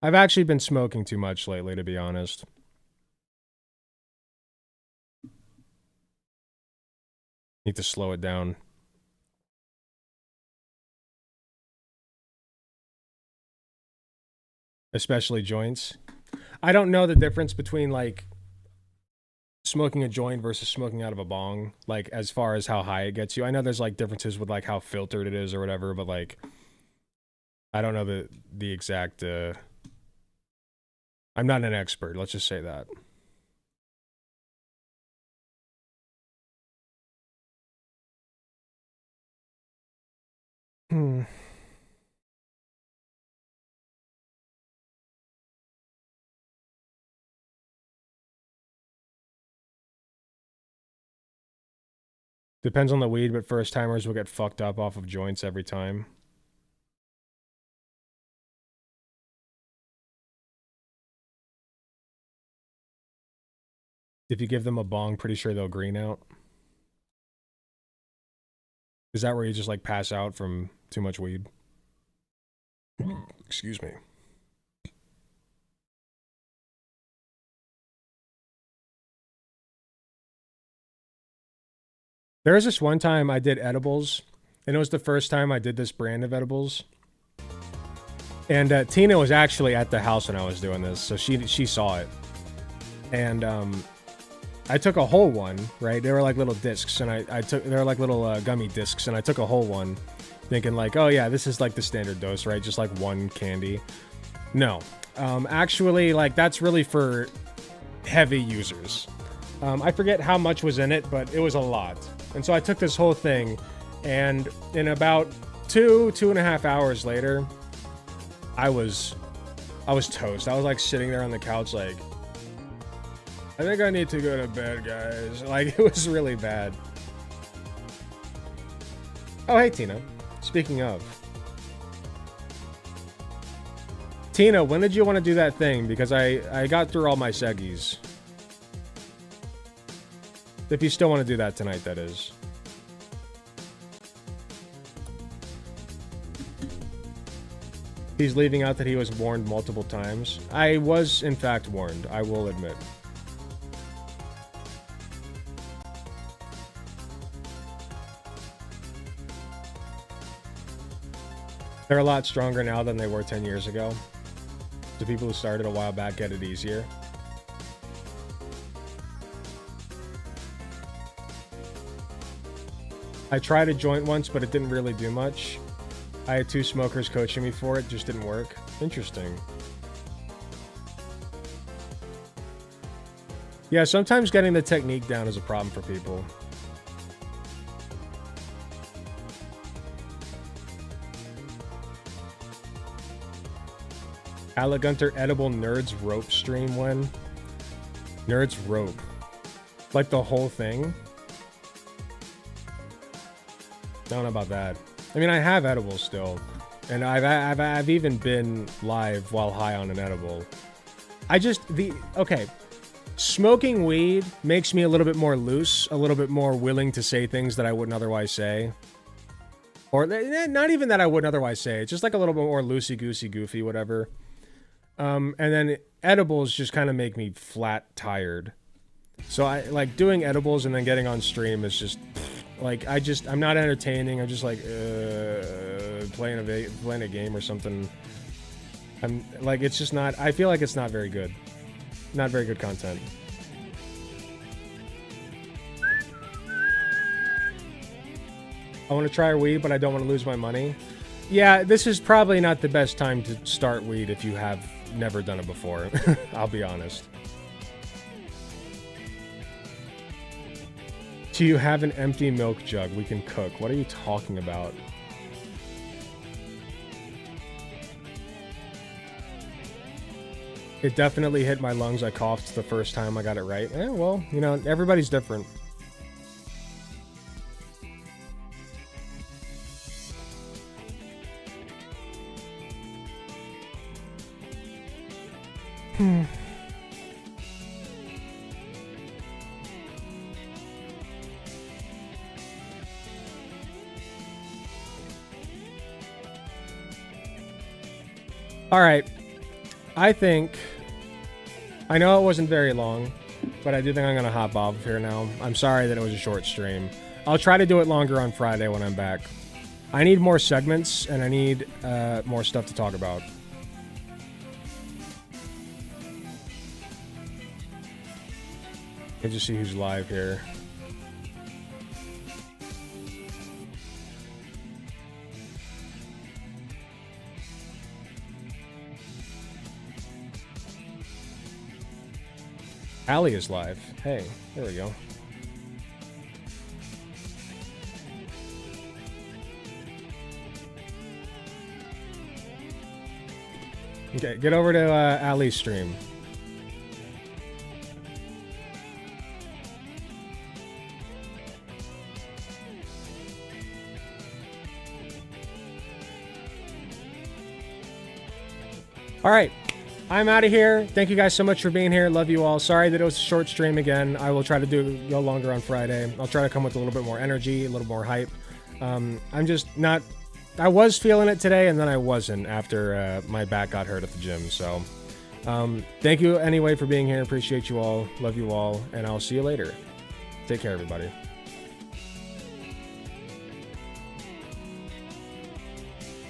I've actually been smoking too much lately, to be honest. Need to slow it down. Especially joints. I don't know the difference between like smoking a joint versus smoking out of a bong, like as far as how high it gets you. I know there's like differences with like how filtered it is or whatever, but like I don't know the exact I'm not an expert, let's just say that. Depends on the weed, but first timers will get fucked up off of joints every time. If you give them a bong, pretty sure they'll green out. Is that where you just like pass out from too much weed? Excuse me. There was this one time I did edibles, and it was the first time I did this brand of edibles. And Tina was actually at the house when I was doing this, so she saw it. And I took a whole one, right? They were like little discs, and they were like little gummy discs, and I took a whole one, thinking like, oh yeah, this is like the standard dose, right? Just like one candy. No, actually, like that's really for heavy users. I forget how much was in it, but it was a lot. And so I took this whole thing, and in about 2.5 hours later, I was toast. I was like sitting there on the couch like, I think I need to go to bed, guys. Like, it was really bad. Oh, hey, Tina. Speaking of. Tina, when did you want to do that thing? Because I got through all my seggies. If you still want to do that tonight, that is. He's leaving out that he was warned multiple times. I was, in fact, warned. I will admit. They're a lot stronger now than they were 10 years ago. The people who started a while back get it easier. I tried a joint once, but it didn't really do much. I had 2 smokers coaching me for it, just didn't work. Interesting. Yeah, sometimes getting the technique down is a problem for people. Alec Gunter edible Nerds rope stream when? Nerds rope. Like the whole thing? I don't know about that. I mean, I have edibles still, and I've even been live while high on an edible. Okay, smoking weed makes me a little bit more loose, a little bit more willing to say things that I wouldn't otherwise say. Or not even that I wouldn't otherwise say. It's just like a little bit more loosey-goosey, goofy, whatever. And then edibles just kind of make me flat tired. So I like doing edibles and then getting on stream is just like I'm not entertaining. I'm just like playing a game or something. I'm like, it's just not. I feel like it's not very good. Not very good content. I want to try weed, but I don't want to lose my money. Yeah, this is probably not the best time to start weed if you have never done it before. I'll be honest. Do you have an empty milk jug we can cook? What are you talking about? It definitely hit my lungs. I coughed the first time I got it right. Well, you know, everybody's different. All right. I know it wasn't very long, but I do think I'm going to hop off here now. I'm sorry that it was a short stream. I'll try to do it longer on Friday when I'm back. I need more segments, and I need more stuff to talk about. Let's just see who's live here. Allie is live. Hey, there we go. Okay, get over to Allie's stream. All right. I'm out of here. Thank you guys so much for being here. Love you all. Sorry that it was a short stream again. I will try to go longer on Friday. I'll try to come with a little bit more energy, a little more hype. I'm just not... I was feeling it today, and then I wasn't after my back got hurt at the gym. So thank you anyway for being here. Appreciate you all. Love you all. And I'll see you later. Take care, everybody.